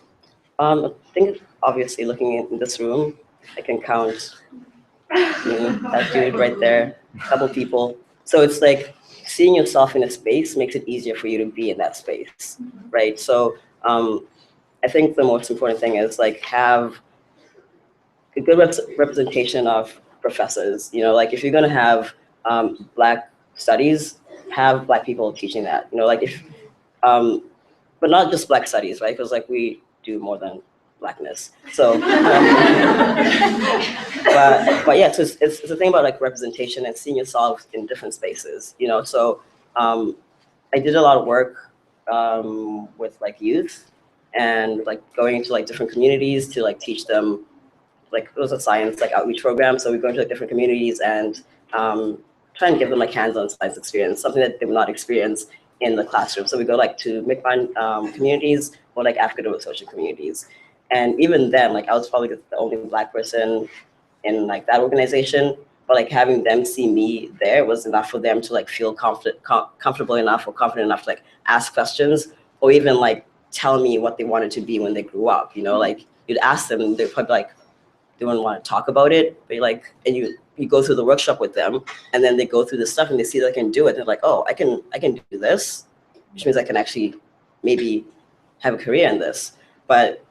I think obviously looking in this room, I can count that dude right there, a couple people. So it's like seeing yourself in a space makes it easier for you to be in that space, right? So I think the most important thing is like have a good representation of professors. Like if you're gonna have Black studies, have Black people teaching that. Like if but not just Black studies, right? Because like we do more than Blackness. So, but yeah, so it's the thing about like representation and seeing yourself in different spaces. So I did a lot of work with like youth and like going into like different communities to like teach them. Like it was a science like outreach program, so we go into like different communities and try and give them like hands-on science experience, something that they would not experience in the classroom. So we go like to MICMAN communities or like African social communities. And even then, like I was probably the only Black person in like that organization, but like having them see me there was enough for them to like feel comfortable enough or confident enough to like ask questions or even like tell me what they wanted to be when they grew up. Like you'd ask them, they'd probably like, they wouldn't want to talk about it, but like, and you go through the workshop with them, and then they go through the stuff and they see that I can do it. They're like, oh, I can do this, which means I can actually maybe have a career in this. But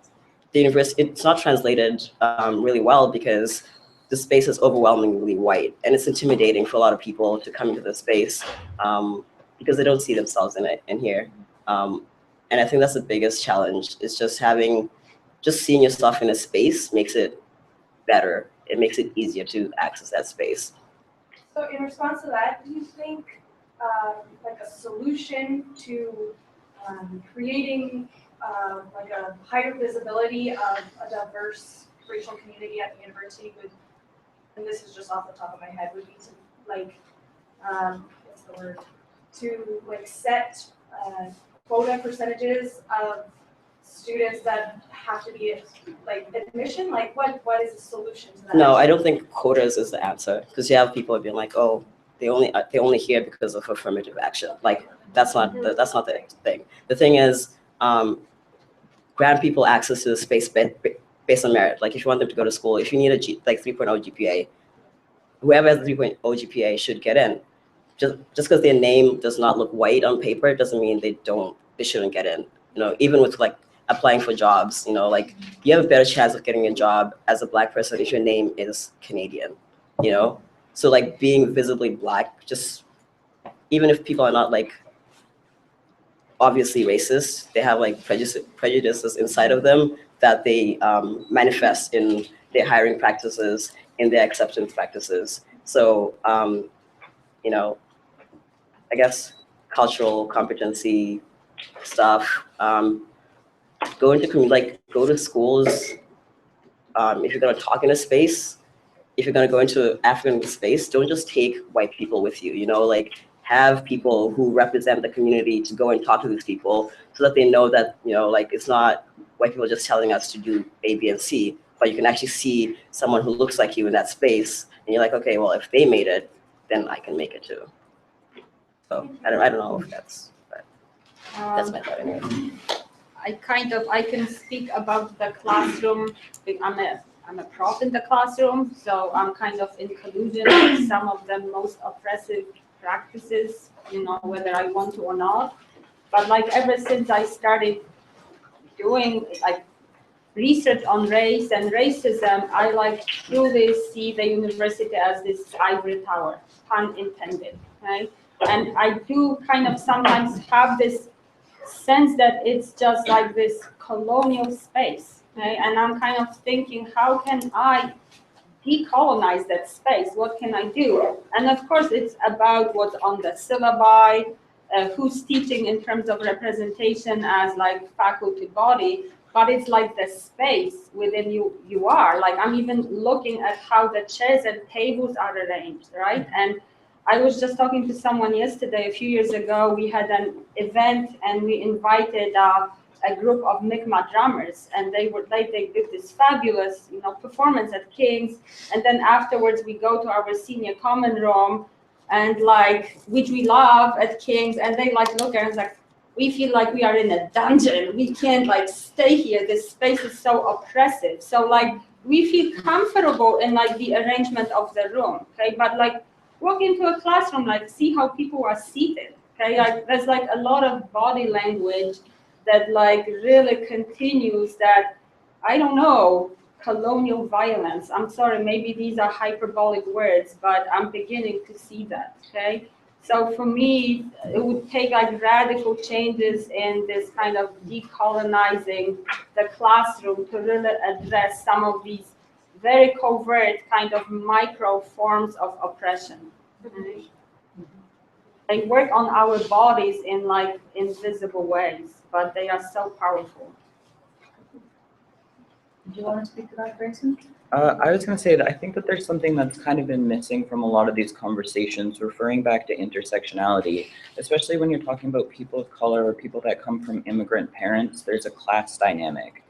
the university, it's not translated really well because the space is overwhelmingly white, and it's intimidating for a lot of people to come into the space because they don't see themselves in here. And I think that's the biggest challenge. Is just seeing yourself in a space makes it better. It makes it easier to access that space. So in response to that, do you think like a solution to creating like a higher visibility of a diverse racial community at the university would, and this is just off the top of my head, would be to like, what's the word, to like set quota percentages of students that have to be like admission? Like what is the solution to that? No, I don't think quotas is the answer, because you have people being like, oh, they only here because of affirmative action. Like that's not the thing. The thing is, grant people access to the space based on merit. Like if you want them to go to school, if you need a 3.0 GPA, whoever has a 3.0 GPA should get in. Just because their name does not look white on paper doesn't mean they shouldn't get in. Even with like applying for jobs, like you have a better chance of getting a job as a Black person if your name is Canadian, So like being visibly Black, just even if people are not like obviously racist, they have like prejudices inside of them that they manifest in their hiring practices, in their acceptance practices. So, you know, I guess cultural competency stuff, go into go to schools. If you're gonna talk in a space, if you're gonna go into African space, don't just take white people with you, you know, like have people who represent the community to go and talk to these people so that they know that, you know, like it's not white people just telling us to do A, B, and C, but you can actually see someone who looks like you in that space and you're like, okay, well, if they made it, then I can make it too. So I don't know if that's, but that's my thought anyway. I can speak about the classroom. I'm a prof in the classroom, so I'm kind of in collusion with some of the most oppressive practices, you know, whether I want to or not. But like ever since I started doing like research on race and racism, I like truly see the university as this ivory tower, pun intended, right? And I do kind of sometimes have this sense that it's just like this colonial space, right? And I'm kind of thinking, how can I decolonize that space? What can I do? And of course, it's about what's on the syllabi, who's teaching in terms of representation as like faculty body, but it's like the space within you are. Like I'm even looking at how the chairs and tables are arranged, right? And I was just talking to someone yesterday, a few years ago, we had an event and we invited a group of Mi'kmaq drummers, and they did this fabulous, you know, performance at King's. And then afterwards we go to our senior common room and like, which we love at King's, and they like look at us like, we feel like we are in a dungeon. We can't like stay here. This space is so oppressive. So like, we feel comfortable in like the arrangement of the room, okay? But like, walk into a classroom, like see how people are seated, okay? Like there's like a lot of body language that like really continues that, I don't know, colonial violence. I'm sorry, maybe these are hyperbolic words, but I'm beginning to see that, okay? So for me, it would take like radical changes in this kind of decolonizing the classroom to really address some of these very covert kind of micro forms of oppression. They work on our bodies in like invisible ways, but they are so powerful. Do you want to speak to that, Greyson? I was going to say that I think that there's something that's kind of been missing from a lot of these conversations, referring back to intersectionality, especially when you're talking about people of color or people that come from immigrant parents. There's a class dynamic.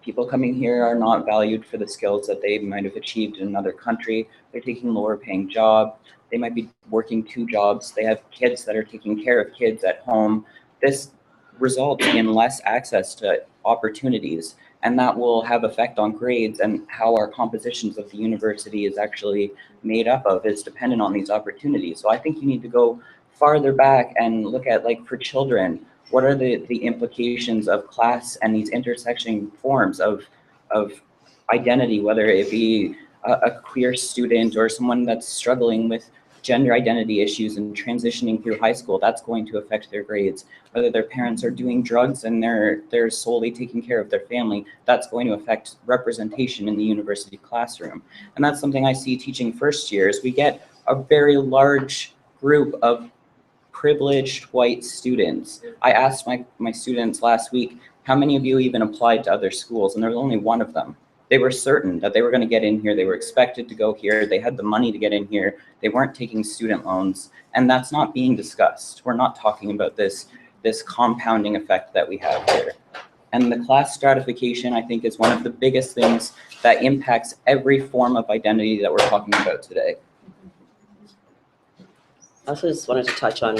People coming here are not valued for the skills that they might have achieved in another country. They're taking lower paying jobs. They might be working 2 jobs. They have kids that are taking care of kids at home. This results in less access to opportunities, and that will have effect on grades, and how our compositions of the university is actually made up of is dependent on these opportunities. So I think you need to go farther back and look at, like, for children, what are the implications of class and these intersecting forms of identity, whether it be a queer student or someone that's struggling with gender identity issues and transitioning through high school. That's going to affect their grades. Whether their parents are doing drugs and they're solely taking care of their family, that's going to affect representation in the university classroom. And that's something I see teaching first years. We get a very large group of privileged white students. I asked my students last week, how many of you even applied to other schools? And there was only one of them. They were certain that they were going to get in here. They were expected to go here. They had the money to get in here. They weren't taking student loans. And that's not being discussed. We're not talking about this compounding effect that we have here. And the class stratification, I think, is one of the biggest things that impacts every form of identity that we're talking about today. I also just wanted to touch on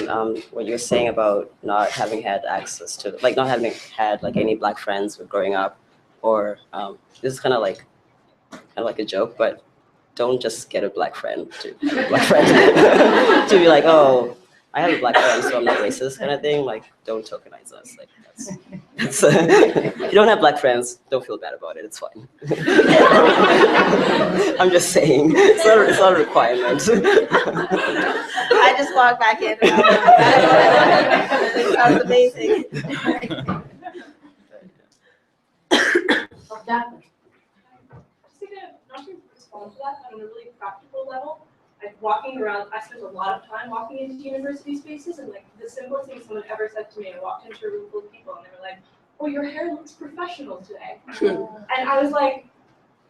what you were saying about not having had access to, like, not having had like any Black friends with growing up, or this is kind of like a joke, but don't just get a Black friend to have a Black friend to be like, oh, I have a Black friend, so I'm not racist, kind of thing. Like, don't tokenize us. Like, that's if you don't have Black friends, don't feel bad about it. It's fine. I'm just saying, it's not a requirement. I just walked back in. It sounds amazing. Daphne. Just a home to that, but on a really practical level, like walking around, I spent a lot of time walking into university spaces, and like the simplest thing someone ever said to me, I walked into a room full of people and they were like, "Oh, your hair looks professional today." And I was like,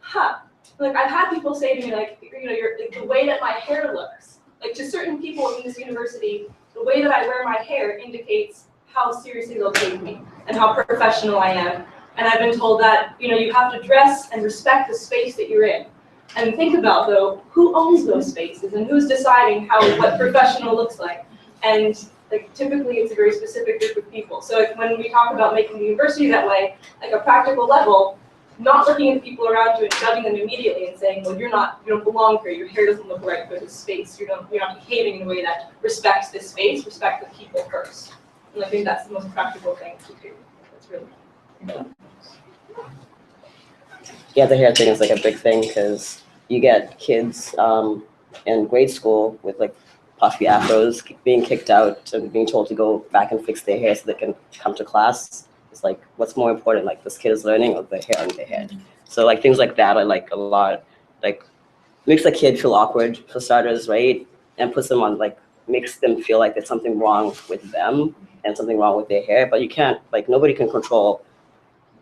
huh. Like I've had people say to me like, you know, like, the way that my hair looks, like to certain people in this university, the way that I wear my hair indicates how seriously they'll take me and how professional I am. And I've been told that, you know, you have to dress and respect the space that you're in. And think about, though, who owns those spaces and who's deciding what professional looks like. And like typically it's a very specific group of people. So when we talk about making the university that way, like a practical level, not looking at the people around you and judging them immediately and saying, well, you don't belong here, your hair doesn't look right for this space, you're not behaving in a way that respects this space, respect the people first. And I think that's the most practical thing to do. That's really important. Yeah, the hair thing is like a big thing because you get kids in grade school with like puffy afros being kicked out and being told to go back and fix their hair so they can come to class. It's like, what's more important, like this kid is learning or the hair on their head? So like things like that are like a lot, like makes a kid feel awkward for starters, right? And puts them on like, makes them feel like there's something wrong with them and something wrong with their hair, but you can't, like nobody can control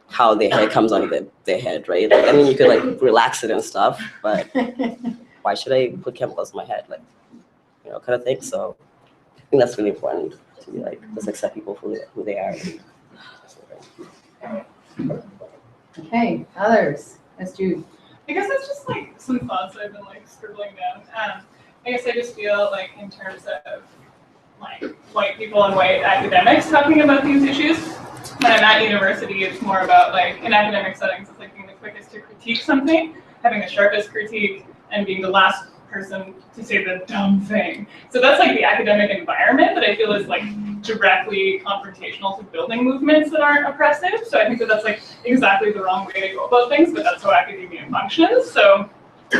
how their hair comes on their head, right? Like, I mean, you could like relax it and stuff, but why should I put chemicals in my head? Like, you know, kind of thing. So I think that's really important to be like, just accept people for who they are. Okay, others. That's Jude. I guess it's just like some thoughts I've been like scribbling down. I guess I just feel like in terms of like white people and white academics talking about these issues, when I'm at university, it's more about like in academic settings, it's like being the quickest to critique something, having the sharpest critique, and being the last person to say the dumb thing. So that's like the academic environment that I feel is like directly confrontational to building movements that aren't oppressive. So I think that that's like exactly the wrong way to go about things, but that's how academia functions. So,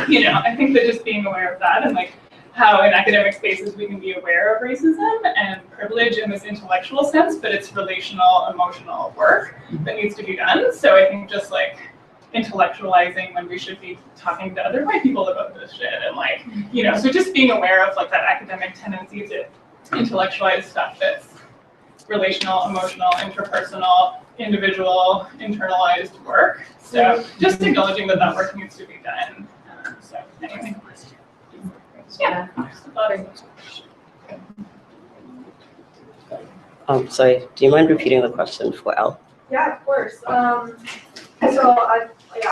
you know, I think that just being aware of that and like how in academic spaces we can be aware of racism and privilege in this intellectual sense, but it's relational, emotional work that needs to be done. So I think just like intellectualizing when we should be talking to other white people about this shit and like, you know, so just being aware of like that academic tendency to intellectualize stuff that's relational, emotional, interpersonal, individual, internalized work. So just acknowledging that that work needs to be done. So anyway. Yeah. Sorry, do you mind repeating the question for Elle? Yeah, of course. I'll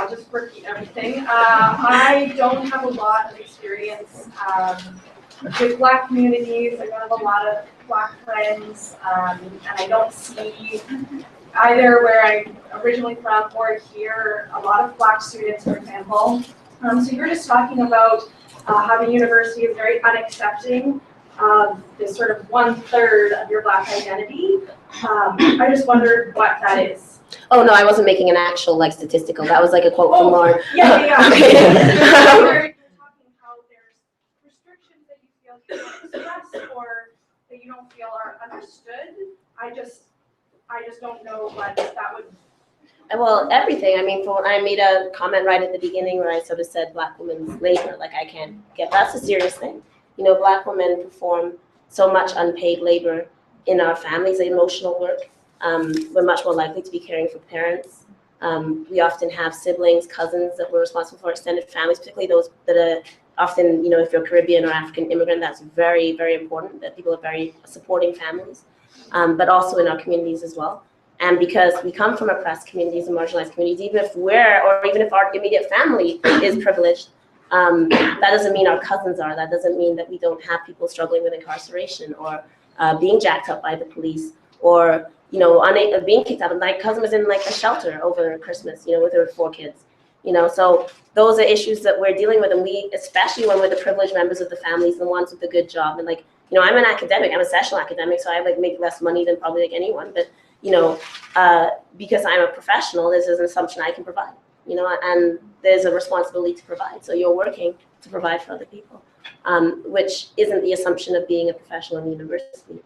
just repeat everything. I don't have a lot of experience with Black communities. I don't have a lot of Black friends, and I don't see either where I'm originally from or here a lot of Black students, for example. So you're just talking about how the university is very unaccepting of this sort of 1/3 of your Black identity. I just wondered what that is. Oh, no, I wasn't making an actual like statistical. That was like a quote from Lauren. Yeah. Okay. You're talking how there's restrictions that you feel you can't express or that you don't feel are understood. I just don't know what that would. Well, everything. I mean, I made a comment right at the beginning where I sort of said Black women's labor, like I can't get, that's a serious thing. You know, Black women perform so much unpaid labor in our families, emotional work. We're much more likely to be caring for parents. We often have siblings, cousins that we're responsible for, extended families, particularly those that are often, you know, if you're Caribbean or African immigrant, that's very, very important that people are very supporting families, but also in our communities as well. And because we come from oppressed communities and marginalized communities, even if our immediate family is privileged, that doesn't mean our cousins are. That doesn't mean that we don't have people struggling with incarceration or being jacked up by the police or, you know, being kicked out. My cousin was in like a shelter over Christmas, you know, with her 4 kids, you know. So those are issues that we're dealing with, and we, especially when we're the privileged members of the families, the ones with a good job, and like, you know, I'm an academic, I'm a sessional academic, so I like make less money than probably like anyone, but you know, because I'm a professional, there's an assumption I can provide, you know, and there's a responsibility to provide. So you're working to provide for other people, which isn't the assumption of being a professional in university.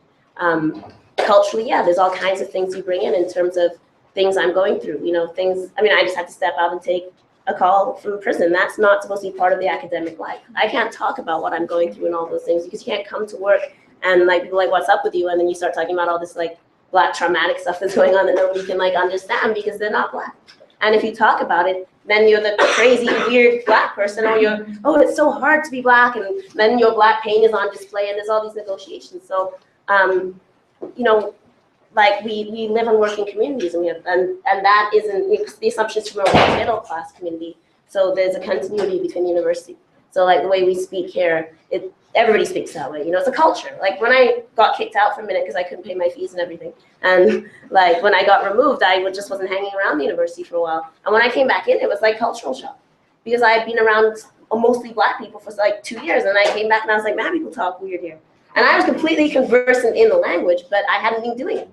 Culturally, yeah, there's all kinds of things you bring in terms of things I'm going through, you know, things, I mean, I just had to step out and take a call from prison. That's not supposed to be part of the academic life. I can't talk about what I'm going through and all those things because you can't come to work and like people like, what's up with you? And then you start talking about all this like Black traumatic stuff that's going on that nobody can like understand because they're not Black. And if you talk about it, then you're the crazy, weird Black person, or you're, oh, it's so hard to be Black, and then your Black pain is on display, and there's all these negotiations. So, you know, like we live and work in communities, and and that isn't the assumptions from a middle class community. So there's a continuity between university. So like the way we speak here, everybody speaks that way. You know, it's a culture. Like when I got kicked out for a minute because I couldn't pay my fees and everything, and like when I got removed, I just wasn't hanging around the university for a while. And when I came back in, it was like cultural shock because I had been around mostly Black people for like 2 years, and I came back and I was like, man, people talk weird here. And I was completely conversant in the language, but I hadn't been doing it.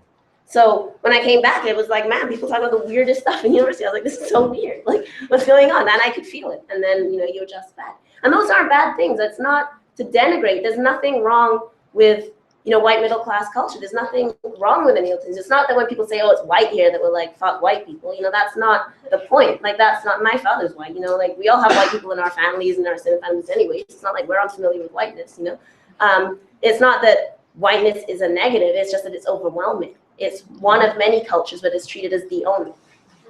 So when I came back, it was like, man, people talk about the weirdest stuff in university. I was like, this is so weird. Like, what's going on? And I could feel it. And then, you know, you adjust back. And those aren't bad things. That's not to denigrate. There's nothing wrong with, you know, white middle class culture. There's nothing wrong with any of things. It's not that when people say, oh, it's white here, that we're like, fuck white people. You know, that's not the point. Like, that's not, my father's white, you know, like we all have white people in our families and our families anyways. It's not like we're unfamiliar with whiteness, you know. It's not that whiteness is a negative. It's just that it's overwhelming. It's one of many cultures, but it's treated as the only.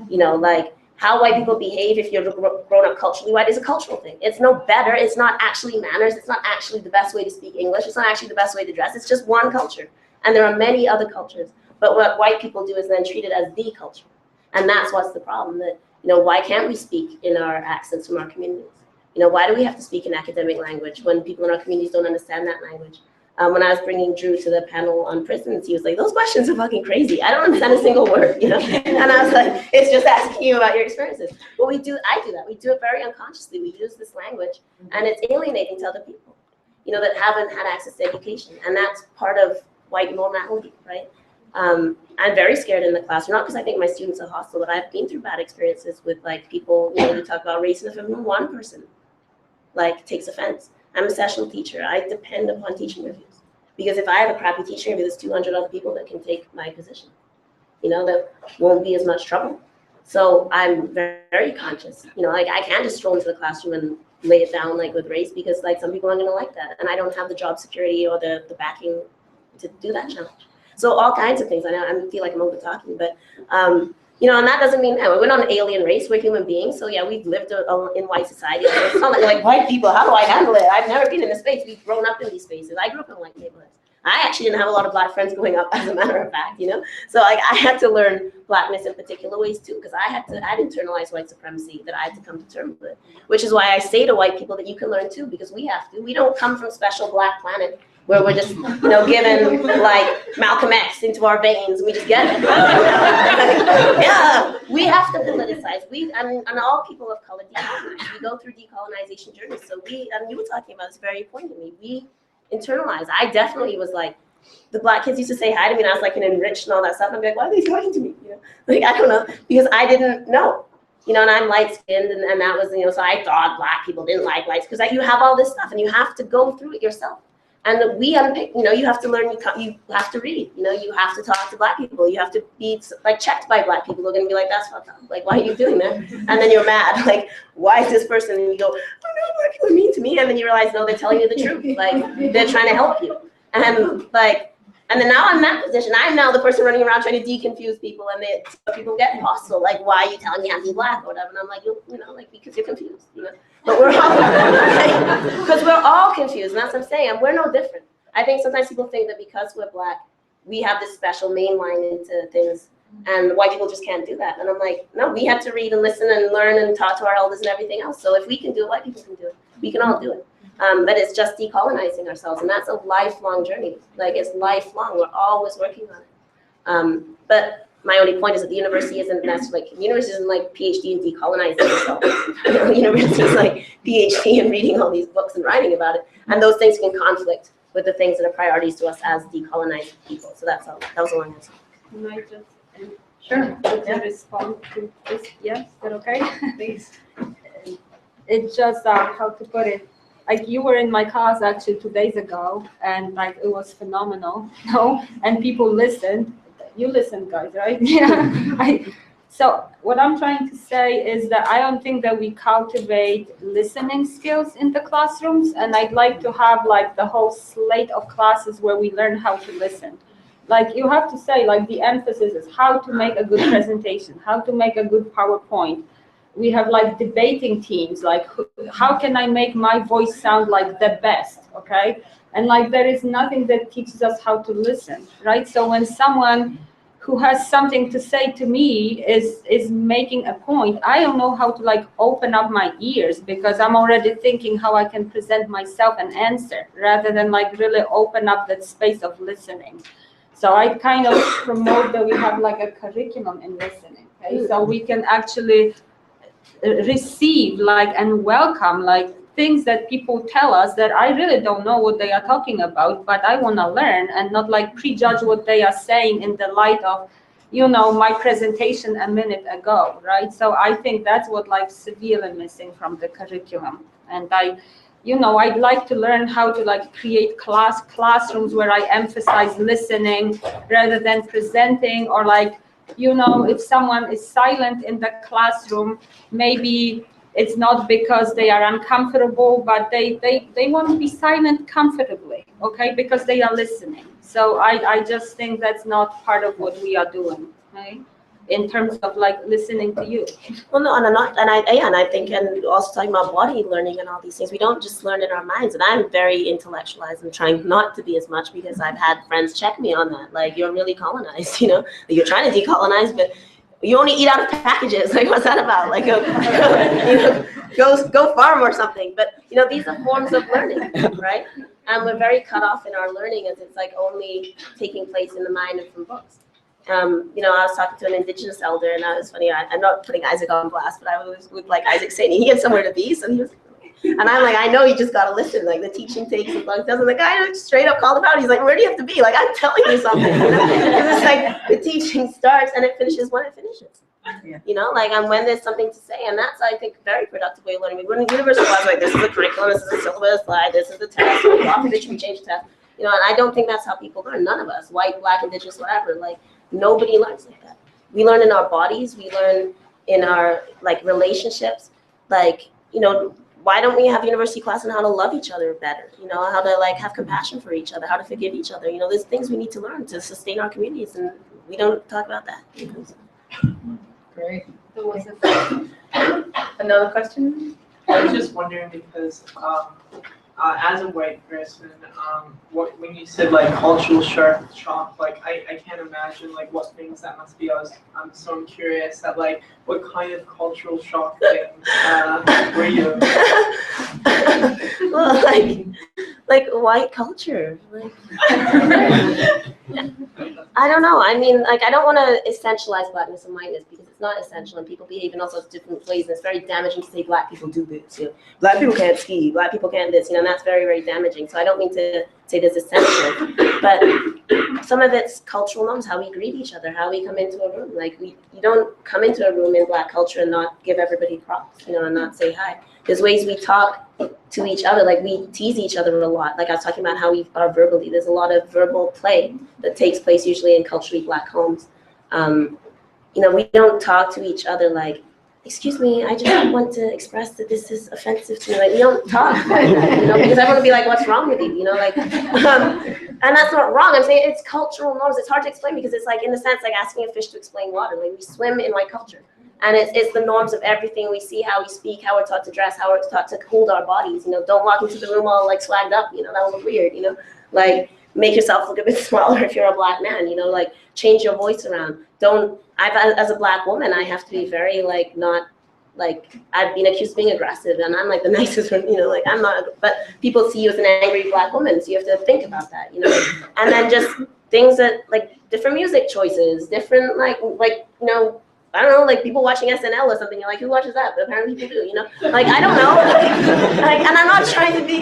You know, like how white people behave if you're grown up culturally white is a cultural thing. It's no better. It's not actually manners. It's not actually the best way to speak English. It's not actually the best way to dress. It's just one culture. And there are many other cultures. But what white people do is then treat it as the culture. And that's what's the problem. That, you know, why can't we speak in our accents from our communities? You know, why do we have to speak in academic language when people in our communities don't understand that language? When I was bringing Drew to the panel on prisons, he was like, those questions are fucking crazy. I don't understand a single word, you know? And I was like, it's just asking you about your experiences. But I do that. We do it very unconsciously. We use this language, and it's alienating to other people, you know, that haven't had access to education. And that's part of white normality, right? I'm very scared in the classroom, not because I think my students are hostile, but I've been through bad experiences with like people, you know, you talk about racism, and one person like takes offense. I'm a sessional teacher. I depend upon teaching reviews. Because if I have a crappy teaching review, there's 200 other people that can take my position. You know, that won't be as much trouble. So I'm very, very conscious. You know, like I can't just stroll into the classroom and lay it down like with race because like some people aren't gonna like that. And I don't have the job security or the backing to do that challenge. So all kinds of things. I know I feel like I'm over talking, but you know, and that doesn't mean we're not an alien race. We're human beings. So yeah, we've lived in white society. It's not like white people. How do I handle it? I've never been in this space. We've grown up in these spaces. I grew up in white neighborhoods. I actually didn't have a lot of Black friends growing up, as a matter of fact. You know, so like I had to learn Blackness in particular ways too, because I'd internalized white supremacy that I had to come to terms with. Which is why I say to white people that you can learn too, because we have to. We don't come from special Black planet where we're just, you know, given like Malcolm X into our veins. We just get it. Yeah, we have to politicize. And all people of color decolonize. We go through decolonization journeys. So and you were talking about this very poignantly. We internalize. I definitely was like, the Black kids used to say hi to me, and I was like, enriched and all that stuff. And I'd be like, why are they talking to me? You know, like I don't know, because I didn't know. You know, and I'm light-skinned, and that was, you know, so I thought Black people didn't like whites because you have all this stuff, and you have to go through it yourself. And we unpick, you know, you have to learn, you have to read, you know, you have to talk to Black people. You have to be like checked by Black people who are going to be like, that's fucked up. Like, why are you doing that? And then you're mad. Like, why is this person? And you go, oh no, Black people are mean to me. And then you realize, no, they're telling you the truth. Like, they're trying to help you. And like, and then now I'm in that position. I'm now the person running around trying to deconfuse people, and people get hostile. Like, why are you telling me I'm Black or whatever? And I'm like, you know, like, because you're confused, you know. But we're all, because we're all confused, and that's what I'm saying. And we're no different. I think sometimes people think that because we're Black, we have this special main line into things, and white people just can't do that. And I'm like, no, we have to read and listen and learn and talk to our elders and everything else. So if we can do it, white people can do it. We can all do it. But it's just decolonizing ourselves, and that's a lifelong journey. Like, it's lifelong. We're always working on it. But my only point is that the university isn't like PhD in decolonizing itself. You know, the university is like PhD in reading all these books and writing about it, and those things can conflict with the things that are priorities to us as decolonized people. So that's all. That was a long answer. Can I just respond to this? Yes, is that okay? Please. It's just how to put it. Like, you were in my class actually 2 days ago, and like it was phenomenal, you know, and people listened. You listened, guys, right? Yeah. So what I'm trying to say is that I don't think that we cultivate listening skills in the classrooms, and I'd like to have like the whole slate of classes where we learn how to listen. Like you have to say, like the emphasis is how to make a good presentation, how to make a good PowerPoint. We have like debating teams, like how can I make my voice sound like the best, okay? And like there is nothing that teaches us how to listen, right? So when someone who has something to say to me is making a point, I don't know how to like open up my ears because I'm already thinking how I can present myself and answer rather than like really open up that space of listening. So I kind of promote that we have like a curriculum in listening, okay? So we can actually receive like and welcome like things that people tell us that I really don't know what they are talking about, but I want to learn and not like prejudge what they are saying in the light of, you know, my presentation a minute ago, right? So I think that's what like severely missing from the curriculum. And I'd like to learn how to like create classrooms where I emphasize listening rather than presenting, or like, you know, if someone is silent in the classroom, maybe it's not because they are uncomfortable, but they want to be silent comfortably, okay, because they are listening. So I just think that's not part of what we are doing, right? In terms of like listening to you. Well, no, and I think, and also talking about body learning and all these things, we don't just learn in our minds. And I'm very intellectualized and trying not to be as much because I've had friends check me on that. Like, you're really colonized, you know, you're trying to decolonize, but you only eat out of packages. Like, what's that about? Like, go farm or something. But, you know, these are forms of learning, right? And we're very cut off in our learning as it's like only taking place in the mind and from books. You know, I was talking to an Indigenous elder, and I was funny. I'm not putting Isaac on blast, but I was with like Isaac saying he had somewhere to be, so he was. And I'm like, I know you just gotta listen. Like the teaching takes as long as it doesn't. The guy straight up called him out. He's like, where do you have to be? Like I'm telling you something. You know? It's like the teaching starts and it finishes when it finishes. Yeah. You know, like and when there's something to say, and that's I think very productive way of learning. When the university was like, this is a curriculum, this is a syllabus slide, this is the test. Often we change the test. You know, and I don't think that's how people learn. None of us, white, black, Indigenous, whatever. Like. Nobody learns like that. We learn in our bodies. We learn in our like relationships. Like, you know, why don't we have university class on how to love each other better? You know, how to like have compassion for each other, how to forgive each other. You know, there's things we need to learn to sustain our communities, and we don't talk about that. Great. There was Another question? I was just wondering because as a white person, when you said like cultural shock, like I can't imagine like what things that must be. I'm so curious at like what kind of cultural shock things were you? Well, like white culture. Like, I don't know. I mean, like I don't want to essentialize blackness and whiteness because it's not essential, and people behave in all sorts of different ways. And it's very damaging to say black people do this. You know, black people can't ski. Black people can't this. You know, and that's very, very damaging. So I don't mean to say this essential, but some of it's cultural norms, how we greet each other, how we come into a room. Like you don't come into a room in black culture and not give everybody props, you know, and not say hi. There's ways we talk to each other, like we tease each other a lot. Like I was talking about how we are verbally. There's a lot of verbal play that takes place usually in culturally black homes. You know, we don't talk to each other like, excuse me, I just want to express that this is offensive to me. Like we don't talk, you know, because everyone will be like, what's wrong with you? You know, like, and that's not wrong. I'm saying it's cultural norms. It's hard to explain because it's like, in a sense, like asking a fish to explain water. Like we swim in white culture. And it's the norms of everything we see, how we speak, how we're taught to dress, how we're taught to hold our bodies. You know, don't walk into the room all like swagged up. You know, that would look weird. You know, like make yourself look a bit smaller if you're a black man. You know, like change your voice around. As a black woman, I have to be very like not like I've been accused of being aggressive, and I'm like the nicest one. You know, like I'm not. But people see you as an angry black woman, so you have to think about that. You know, and then just things that like different music choices, different like you know. I don't know, like people watching SNL or something, you're like, who watches that? But apparently people do, you know? Like, I don't know. Like, and I'm not trying to be,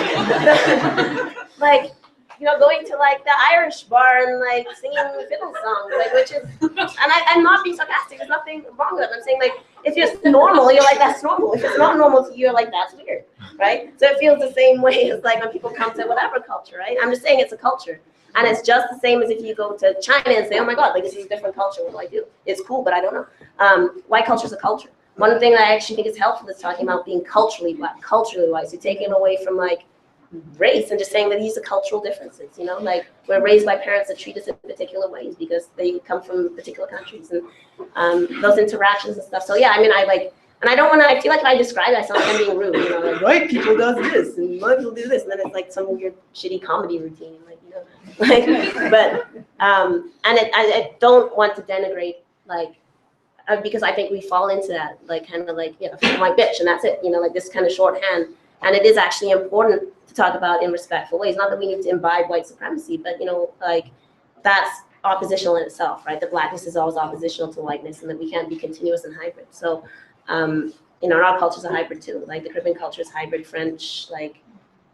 like, you know, going to like the Irish bar and like singing fiddle songs, like, which is, and I'm not being sarcastic, there's nothing wrong with it. I'm saying like, if it's normal, you're like, that's normal. If it's not normal to you, you're like, that's weird, right? So it feels the same way as like when people come to whatever culture, right? I'm just saying it's a culture. And it's just the same as if you go to China and say, oh my God, like this is a different culture, what do I do? It's cool, but I don't know. White culture is a culture. One thing that I actually think is helpful is talking about being culturally black, culturally white. So taking away from like race and just saying that these are cultural differences, you know, like we're raised by parents that treat us in particular ways because they come from particular countries and those interactions and stuff. So yeah, I mean, I like, and I don't want to, I feel like if I describe it, I sound like I'm being rude, you know, like white people does this and white people do this. And then it's like some weird shitty comedy routine, like, you know, like, but, and I don't want to denigrate, like, because I think we fall into that, like, kind of like, you know, white bitch, and that's it, you know, like this kind of shorthand. And it is actually important to talk about in respectful ways. Not that we need to imbibe white supremacy, but, you know, like, that's oppositional in itself, right? The blackness is always oppositional to whiteness, and that we can't be continuous and hybrid. So, you know, our cultures are hybrid too. Like the Caribbean culture is hybrid, French, like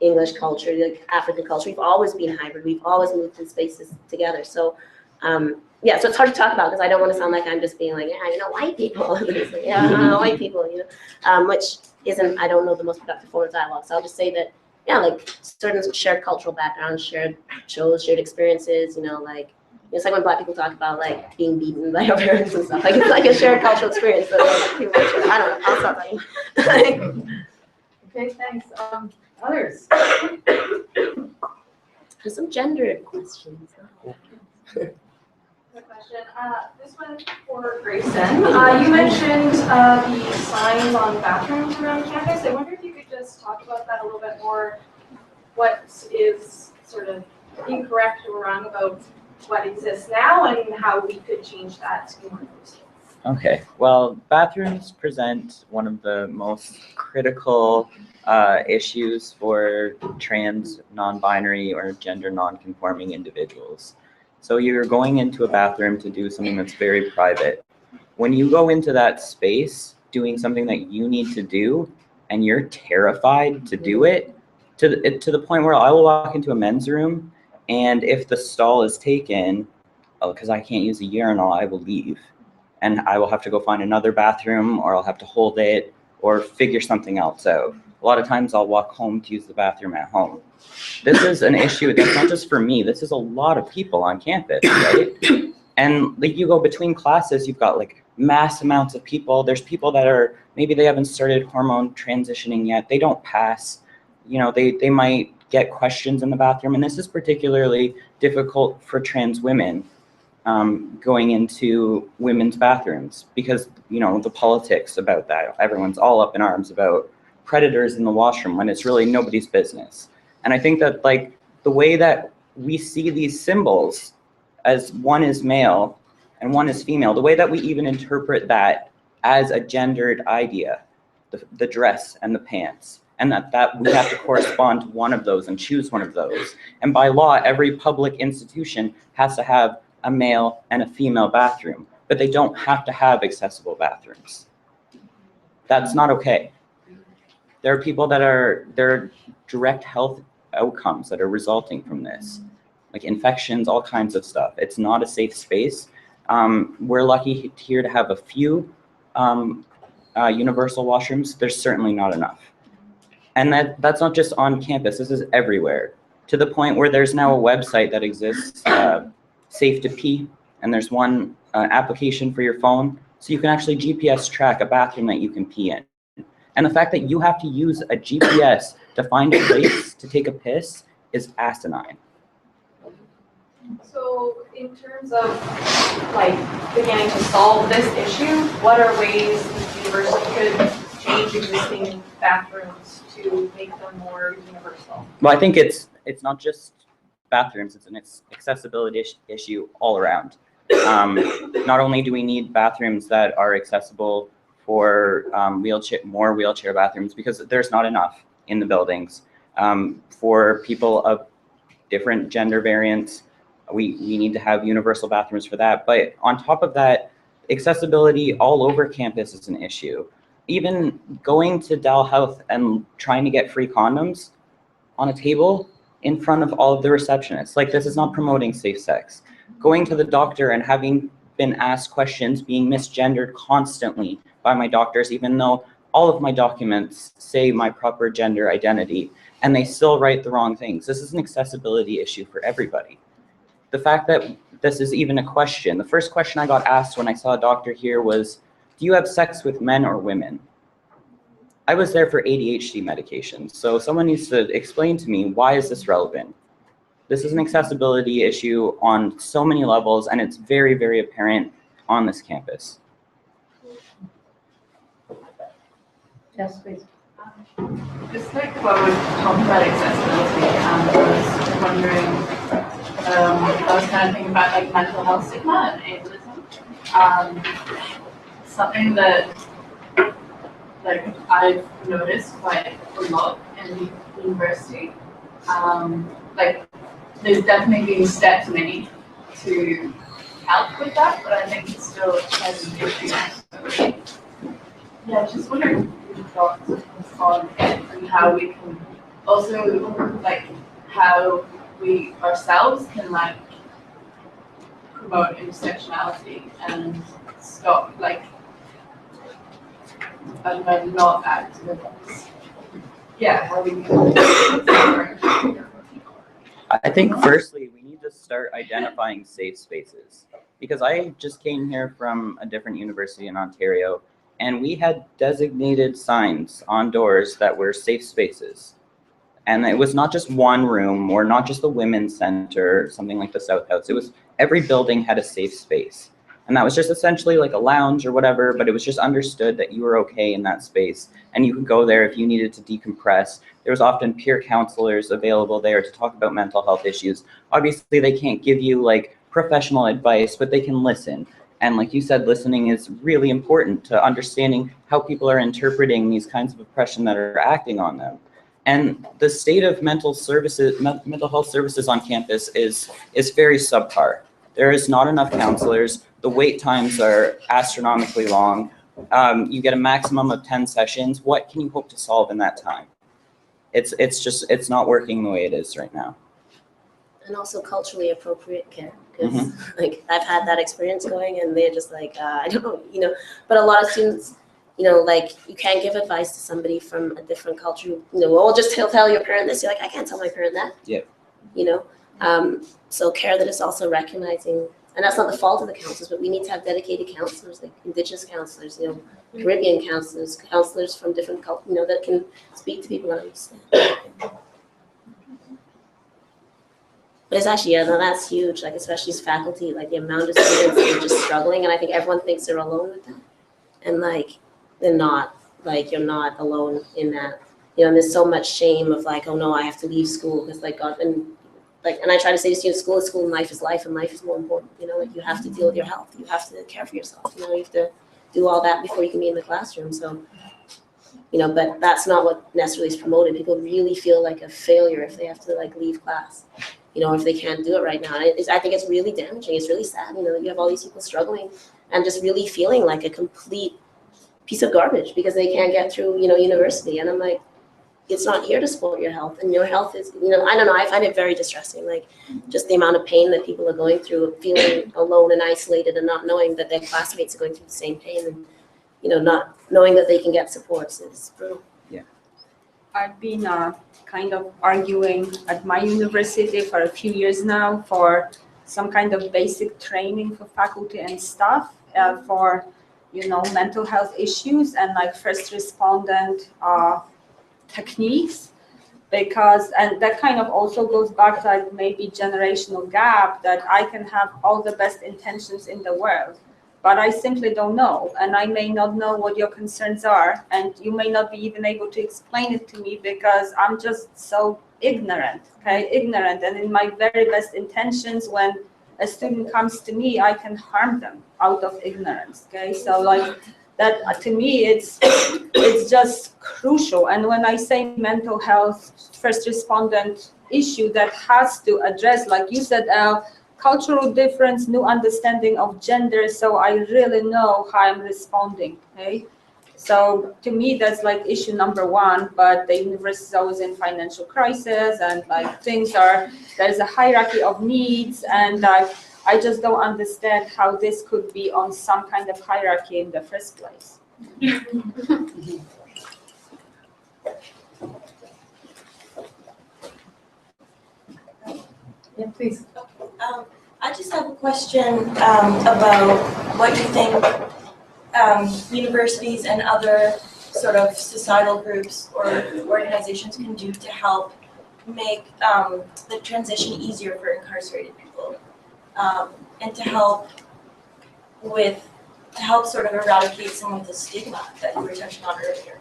English culture, like African culture. We've always been hybrid. We've always moved in spaces together. So, yeah, so it's hard to talk about because I don't want to sound like I'm just being like, yeah, you know, white people. Yeah, white people, you know, which isn't, I don't know, the most productive form of dialogue. So I'll just say that, yeah, like certain shared cultural backgrounds, shared shows, shared experiences, you know, like, it's like when black people talk about like being beaten by our parents and stuff. Like it's like a shared cultural experience that like, people share. I don't know. I'll stop talking. Okay, thanks. Others? There's some gender questions. Good question. This one for Greyson. You mentioned the signs on bathrooms around campus. I wonder if you could just talk about that a little bit more. What is sort of incorrect or wrong about what exists now and how we could change that to be more inclusive? Okay, well, bathrooms present one of the most critical issues for trans, non-binary, or gender non-conforming individuals. So you're going into a bathroom to do something that's very private. When you go into that space doing something that you need to do and you're terrified to do it, to the point where I will walk into a men's room, and if the stall is taken, because I can't use a urinal, I will leave. And I will have to go find another bathroom, or I'll have to hold it, or figure something else out. A lot of times I'll walk home to use the bathroom at home. This is an issue that's not just for me, this is a lot of people on campus, right? And like you go between classes, you've got like mass amounts of people. There's people that are, maybe they haven't started hormone transitioning yet, they don't pass. You know, they might get questions in the bathroom, and this is particularly difficult for trans women going into women's bathrooms because, you know, the politics about that. Everyone's all up in arms about predators in the washroom when it's really nobody's business. And I think that like the way that we see these symbols as one is male and one is female, the way that we even interpret that as a gendered idea, the dress and the pants, and that we have to correspond to one of those and choose one of those. And by law, every public institution has to have a male and a female bathroom, but they don't have to have accessible bathrooms. That's not okay. There are people that there are direct health outcomes that are resulting from this, like infections, all kinds of stuff. It's not a safe space. We're lucky here to have a few universal washrooms. There's certainly not enough. And that's not just on campus, this is everywhere. To the point where there's now a website that exists, Safe to Pee, and there's one application for your phone, so you can actually GPS track a bathroom that you can pee in. And the fact that you have to use a GPS to find a place to take a piss is asinine. So in terms of like beginning to solve this issue, what are ways the university could change existing bathrooms to make them more universal? Well, I think it's not just bathrooms, it's an accessibility issue all around. Not only do we need bathrooms that are accessible for more wheelchair bathrooms, because there's not enough in the buildings. For people of different gender variants, we need to have universal bathrooms for that. But on top of that, accessibility all over campus is an issue. Even going to Dalhousie and trying to get free condoms on a table in front of all of the receptionists. Like, this is not promoting safe sex. Going to the doctor and having been asked questions, being misgendered constantly by my doctors, even though all of my documents say my proper gender identity, and they still write the wrong things. This is an accessibility issue for everybody. the fact that this is even a question. The first question I got asked when I saw a doctor here was, do you have sex with men or women? I was there for ADHD medication, so someone needs to explain to me, why is this relevant? This is an accessibility issue on so many levels, and it's very, very apparent on this campus. Yes, please. Just like what we talked about accessibility, I was wondering, I was kind of thinking about like mental health stigma and ableism. Something that like I've noticed quite a lot in the university. Like there's definitely been steps made to help with that, but I think it's still has an issue. So, yeah, just wondering your thoughts on it and how we can also like how we ourselves can like promote intersectionality and stop like I don't know, not activists. Yeah, how we can. I think firstly, we need to start identifying safe spaces, because I just came here from a different university in Ontario, and we had designated signs on doors that were safe spaces. And it was not just one room or not just the women's center or something like the South House. It was every building had a safe space. And that was just essentially like a lounge or whatever, but it was just understood that you were okay in that space and you could go there if you needed to decompress. There was often peer counselors available there to talk about mental health issues. Obviously, they can't give you like professional advice, but they can listen. And like you said, listening is really important to understanding how people are interpreting these kinds of oppression that are acting on them. And the state of mental health services on campus is very subpar. There is not enough counselors. The wait times are astronomically long. You get a maximum of 10 sessions. What can you hope to solve in that time? It's not working the way it is right now. And also culturally appropriate care, because like I've had that experience going, and they're just like, I don't know, but a lot of students, like you can't give advice to somebody from a different culture, well, just tell your parent this. You're like, I can't tell my parent that. Yeah. So care that is also recognizing, and that's not the fault of the counselors, but we need to have dedicated counselors, like Indigenous counselors, Caribbean counselors from different cultures, that can speak to people and understand. But it's actually, that's huge, like especially as faculty, like the amount of students that are just struggling, and I think everyone thinks they're alone with that. And like, they're not, like you're not alone in that. And there's so much shame of like, oh no, I have to leave school because like God, and I try to say to students, school is school and life is life, and life is more important. Like you have to deal with your health, you have to care for yourself, you have to do all that before you can be in the classroom. So, but that's not what necessarily is promoted. People really feel like a failure if they have to like leave class, if they can't do it right now. And I think it's really damaging. It's really sad, that you have all these people struggling and just really feeling like a complete piece of garbage because they can't get through, university. And I'm like, it's not here to support your health, and your health is, I don't know, I find it very distressing, like just the amount of pain that people are going through, feeling alone and isolated and not knowing that their classmates are going through the same pain, and, not knowing that they can get supports. It's brutal. Yeah. I've been kind of arguing at my university for a few years now for some kind of basic training for faculty and staff for, mental health issues and like first respondent techniques, and that kind of also goes back to like maybe generational gap, that I can have all the best intentions in the world, but I simply don't know, and I may not know what your concerns are, and you may not be even able to explain it to me because I'm just so ignorant, and in my very best intentions, when a student comes to me, I can harm them out of ignorance, so like that to me, it's just crucial. And when I say mental health first respondent issue, that has to address, like you said, cultural difference, new understanding of gender, so I really know how I'm responding, So to me, that's like issue number one, but the university is always in financial crisis, and like there's a hierarchy of needs, and I just don't understand how this could be on some kind of hierarchy in the first place. Yeah, please. I just have a question about what you think universities and other sort of societal groups or organizations can do to help make the transition easier for incarcerated people, and to help sort of eradicate some of the stigma that you were touching on earlier.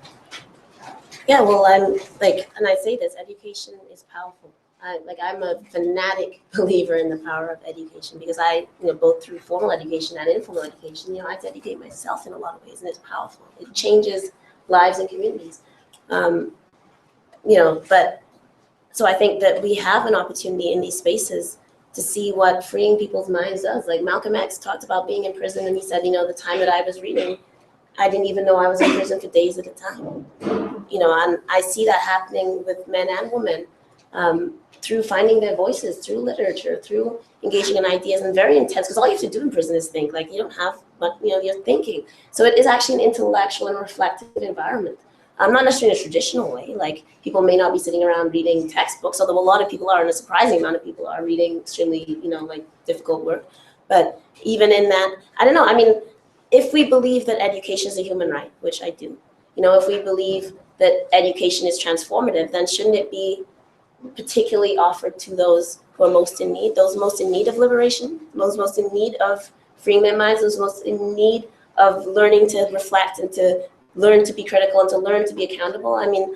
Yeah, well, I'm like, and I say this, education is powerful. I'm a fanatic believer in the power of education because both through formal education and informal education, I have to educate myself in a lot of ways, and it's powerful. It changes lives and communities. But so I think that we have an opportunity in these spaces to see what freeing people's minds does. Like Malcolm X talked about being in prison, and he said, the time that I was reading, I didn't even know I was in prison for days at a time. And I see that happening with men and women. Through finding their voices, through literature, through engaging in ideas, and very intense, because all you have to do in prison is think. Like, you don't have, but you're thinking. So it is actually an intellectual and reflective environment. Not necessarily in a traditional way. Like, people may not be sitting around reading textbooks, although a lot of people are, and a surprising amount of people are reading extremely, difficult work. But even in that, I don't know. I mean, if we believe that education is a human right, which I do, if we believe that education is transformative, then shouldn't it be particularly offered to those who are most in need, those most in need of liberation, those most in need of freeing their minds, those most in need of learning to reflect and to learn to be critical and to learn to be accountable. I mean,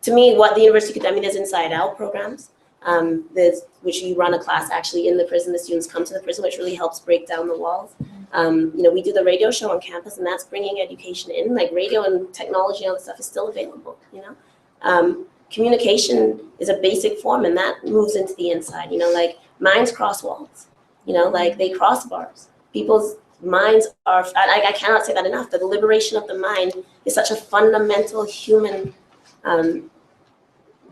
to me, what the university could, there's Inside Out programs, which you run a class actually in the prison. The students come to the prison, which really helps break down the walls. We do the radio show on campus, and that's bringing education in. Like, radio and technology and all that stuff is still available, Communication is a basic form, and that moves into the inside, minds cross walls, they cross bars. People's minds are, I cannot say that enough, that the liberation of the mind is such a fundamental human,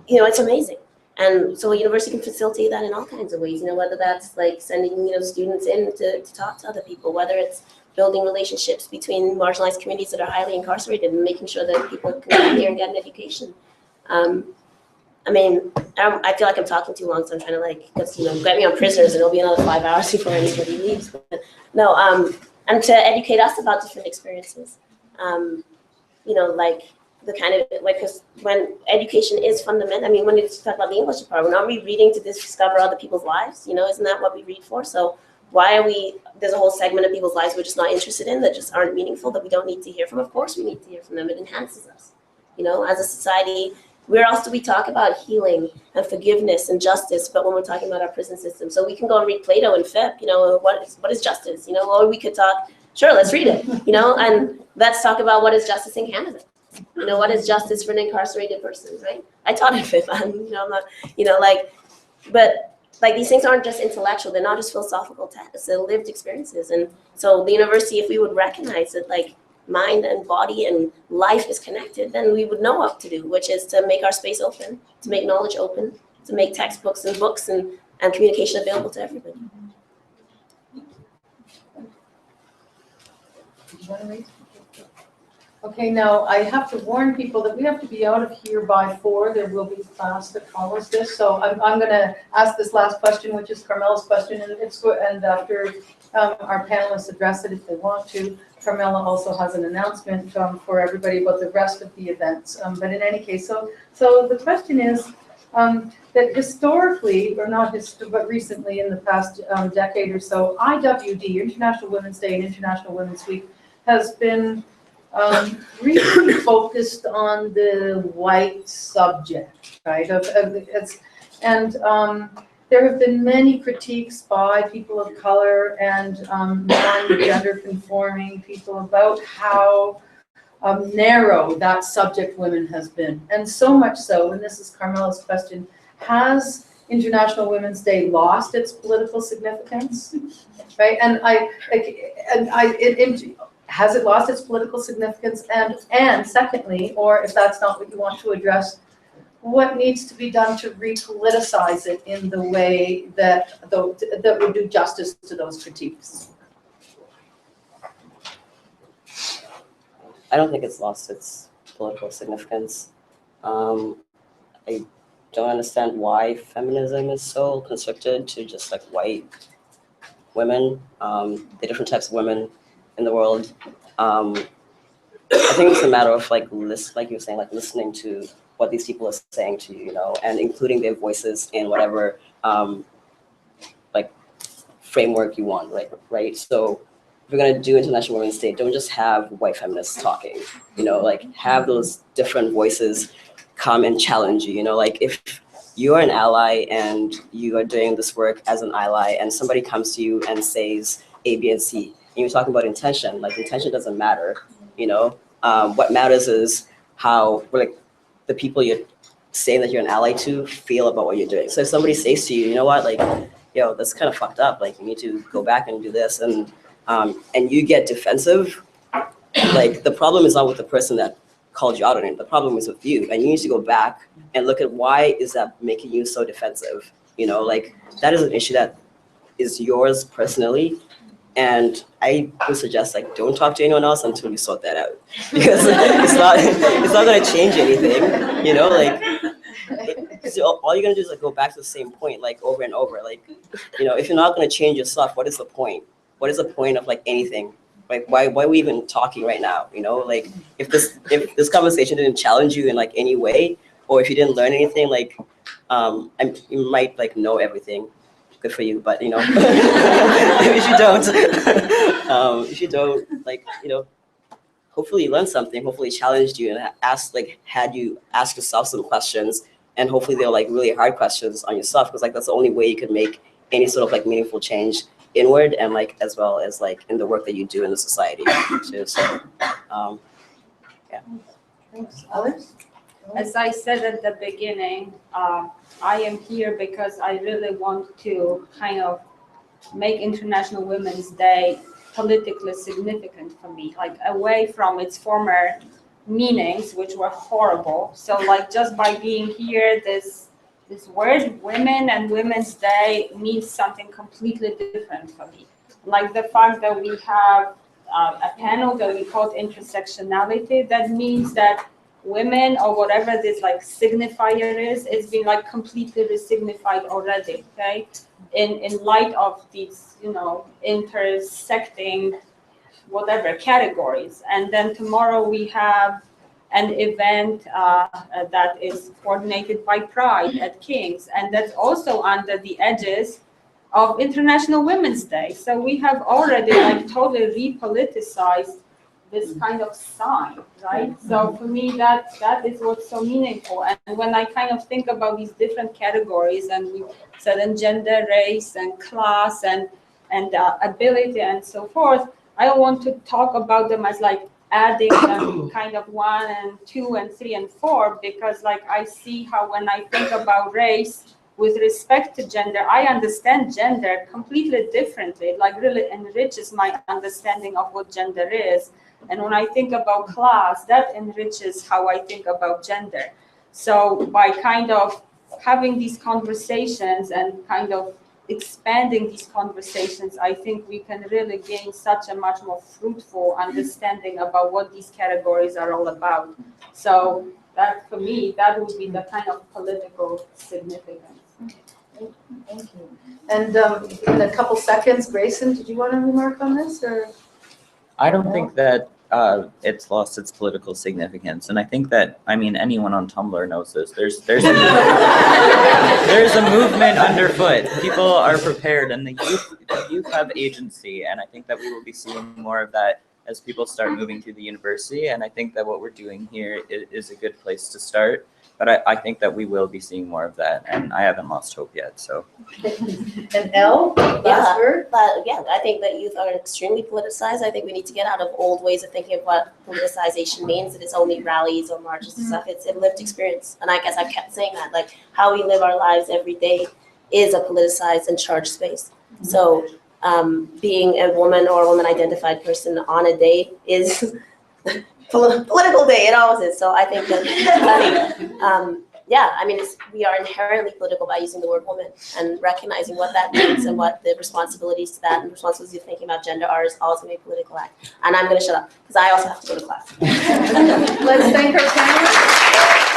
it's amazing. And so a university can facilitate that in all kinds of ways, whether that's like sending, students in to talk to other people, whether it's building relationships between marginalized communities that are highly incarcerated and making sure that people can come here and get an education. I feel like I'm talking too long, so I'm trying to get me on prisoners, and it'll be another 5 hours before anybody leaves. But no, and to educate us about different experiences. The kind of because when education is fundamental. When you talk about the English department, aren't we reading to discover other people's lives? Isn't that what we read for? So why are we? There's a whole segment of people's lives we're just not interested in, that just aren't meaningful, that we don't need to hear from. Of course, we need to hear from them. It enhances us. As a society. Where else do we talk about healing and forgiveness and justice, but when we're talking about our prison system? So we can go and read Plato and Phip, what is justice, or we could talk, sure, let's read it, and let's talk about what is justice in Canada. What is justice for an incarcerated person, right? I taught in Phip, I'm not, but these things aren't just intellectual, they're not just philosophical texts, they're lived experiences. And so the university, if we would recognize that mind and body and life is connected, then we would know what to do, which is to make our space open, to make knowledge open, to make textbooks and books and communication available to everybody. Okay, now I have to warn people that we have to be out of here by 4. There will be a class that follows this. So I'm going to ask this last question, which is Carmela's question, and after our panelists address it if they want to. Carmela also has an announcement for everybody about the rest of the events. But in any case, so the question is that historically, or not but recently in the past decade or so, IWD, International Women's Day and International Women's Week, has been really focused on the white subject, right? There have been many critiques by people of color and non-gender conforming people about how narrow that subject women has been. And so much so, and this is Carmela's question, has International Women's Day lost its political significance? Right? Has it lost its political significance? And secondly, or if that's not what you want to address, what needs to be done to repoliticize it in the way that would do justice to those critiques? I don't think it's lost its political significance. I don't understand why feminism is so constricted to just white women, the different types of women in the world. I think it's a matter of like like you were saying, like listening to what these people are saying to you, you know, and including their voices in whatever like framework you want, right? So if you're gonna do International Women's Day, don't just have white feminists talking, you know, like have those different voices come and challenge you, you know, like if you're an ally and you are doing this work as an ally and somebody comes to you and says A, B, and C, and you're talking about intention, like intention doesn't matter, you know, what matters is how, like, the people you're saying that you're an ally to feel about what you're doing. So if somebody says to you, you know what, like, yo, that's kind of fucked up, like you need to go back and do this, and you get defensive, like the problem is not with the person that called you out on it, the problem is with you, and you need to go back and look at why is that making you so defensive, you know, like that is an issue that is yours personally. And I would suggest like don't talk to anyone else until you sort that out, because it's not gonna change anything, you know, like all you're gonna do is like go back to the same point like over and over, like, you know, if you're not gonna change yourself, what is the point? What is the point of like anything? Like why are we even talking right now? You know, like if this conversation didn't challenge you in like any way, or if you didn't learn anything, like you might like know everything. Good for you, but you know, if you don't, like, you know, hopefully you learned something, hopefully it challenged you and had you ask yourself some questions, and hopefully they're like really hard questions on yourself, because like that's the only way you can make any sort of like meaningful change inward, and like as well as like in the work that you do in the society too. So yeah. Thanks. Alex? As I said at the beginning, I am here because I really want to kind of make International Women's Day politically significant for me, like away from its former meanings, which were horrible. So like just by being here, this word women and Women's Day means something completely different for me. Like the fact that we have a panel that we call Intersectionality, that means that women or whatever this like signifier is, it's been like completely resignified already, okay? In light of these, you know, intersecting whatever categories. And then tomorrow we have an event that is coordinated by Pride at King's, and that's also under the edges of International Women's Day. So we have already like totally repoliticized this kind of sign, right? So for me, that is what's so meaningful. And when I kind of think about these different categories, and we said in gender, race, and class, and ability, and so forth, I want to talk about them as like adding kind of 1 and 2 and 3 and 4, because like I see how when I think about race with respect to gender, I understand gender completely differently. It like really enriches my understanding of what gender is. And when I think about class, that enriches how I think about gender. So by kind of having these conversations and kind of expanding these conversations, I think we can really gain such a much more fruitful understanding about what these categories are all about. So that, for me, that would be the kind of political significance. Thank you. And in a couple seconds, Greyson, did you want to remark on this, or? I don't think that it's lost its political significance, and I think that, I mean, anyone on Tumblr knows this. There's a movement underfoot. People are prepared, and the youth have agency, and I think that we will be seeing more of that as people start moving through the university. And I think that what we're doing here is a good place to start. But I think that we will be seeing more of that, and I haven't lost hope yet. So. And Elle, last word? But yeah, I think that youth are extremely politicized. I think we need to get out of old ways of thinking of what politicization means. It is only rallies or marches and stuff. It's a lived experience. And I guess I've kept saying that, like how we live our lives every day is a politicized and charged space. So being a woman or a woman identified person on a day is political day. It always is. So I think that, yeah, I mean, we are inherently political by using the word woman, and recognizing what that means and what the responsibilities to that and responsibilities of thinking about gender are is always going to be a political act. And I'm going to shut up because I also have to go to class. Let's thank our panelists.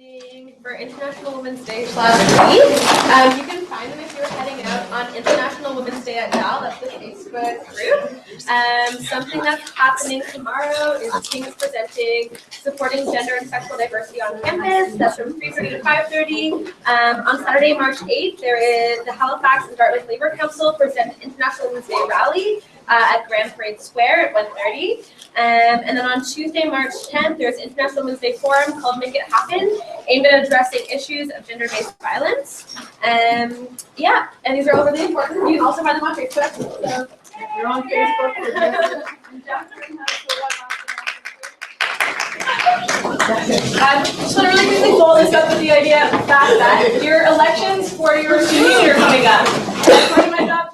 happening for International Women's Day /week. You can find them if you're heading out on International Women's Day at Dal. That's the Facebook group. Something that's happening tomorrow is King's presenting supporting gender and sexual diversity on campus. That's from 3:30 to 5:30. On Saturday, March 8th, there is the Halifax and Dartmouth Labour Council present International Women's Day rally at Grand Parade Square at 1:30. And then on Tuesday, March 10th, there's International Women's Day Forum called Make It Happen, aimed at addressing issues of gender-based violence. Yeah, and these are all really important. You can also find them on Facebook. So. You're on Facebook. Just want to really quickly follow this up with the idea of the fact that your elections for your senior year are coming up. That's part of my job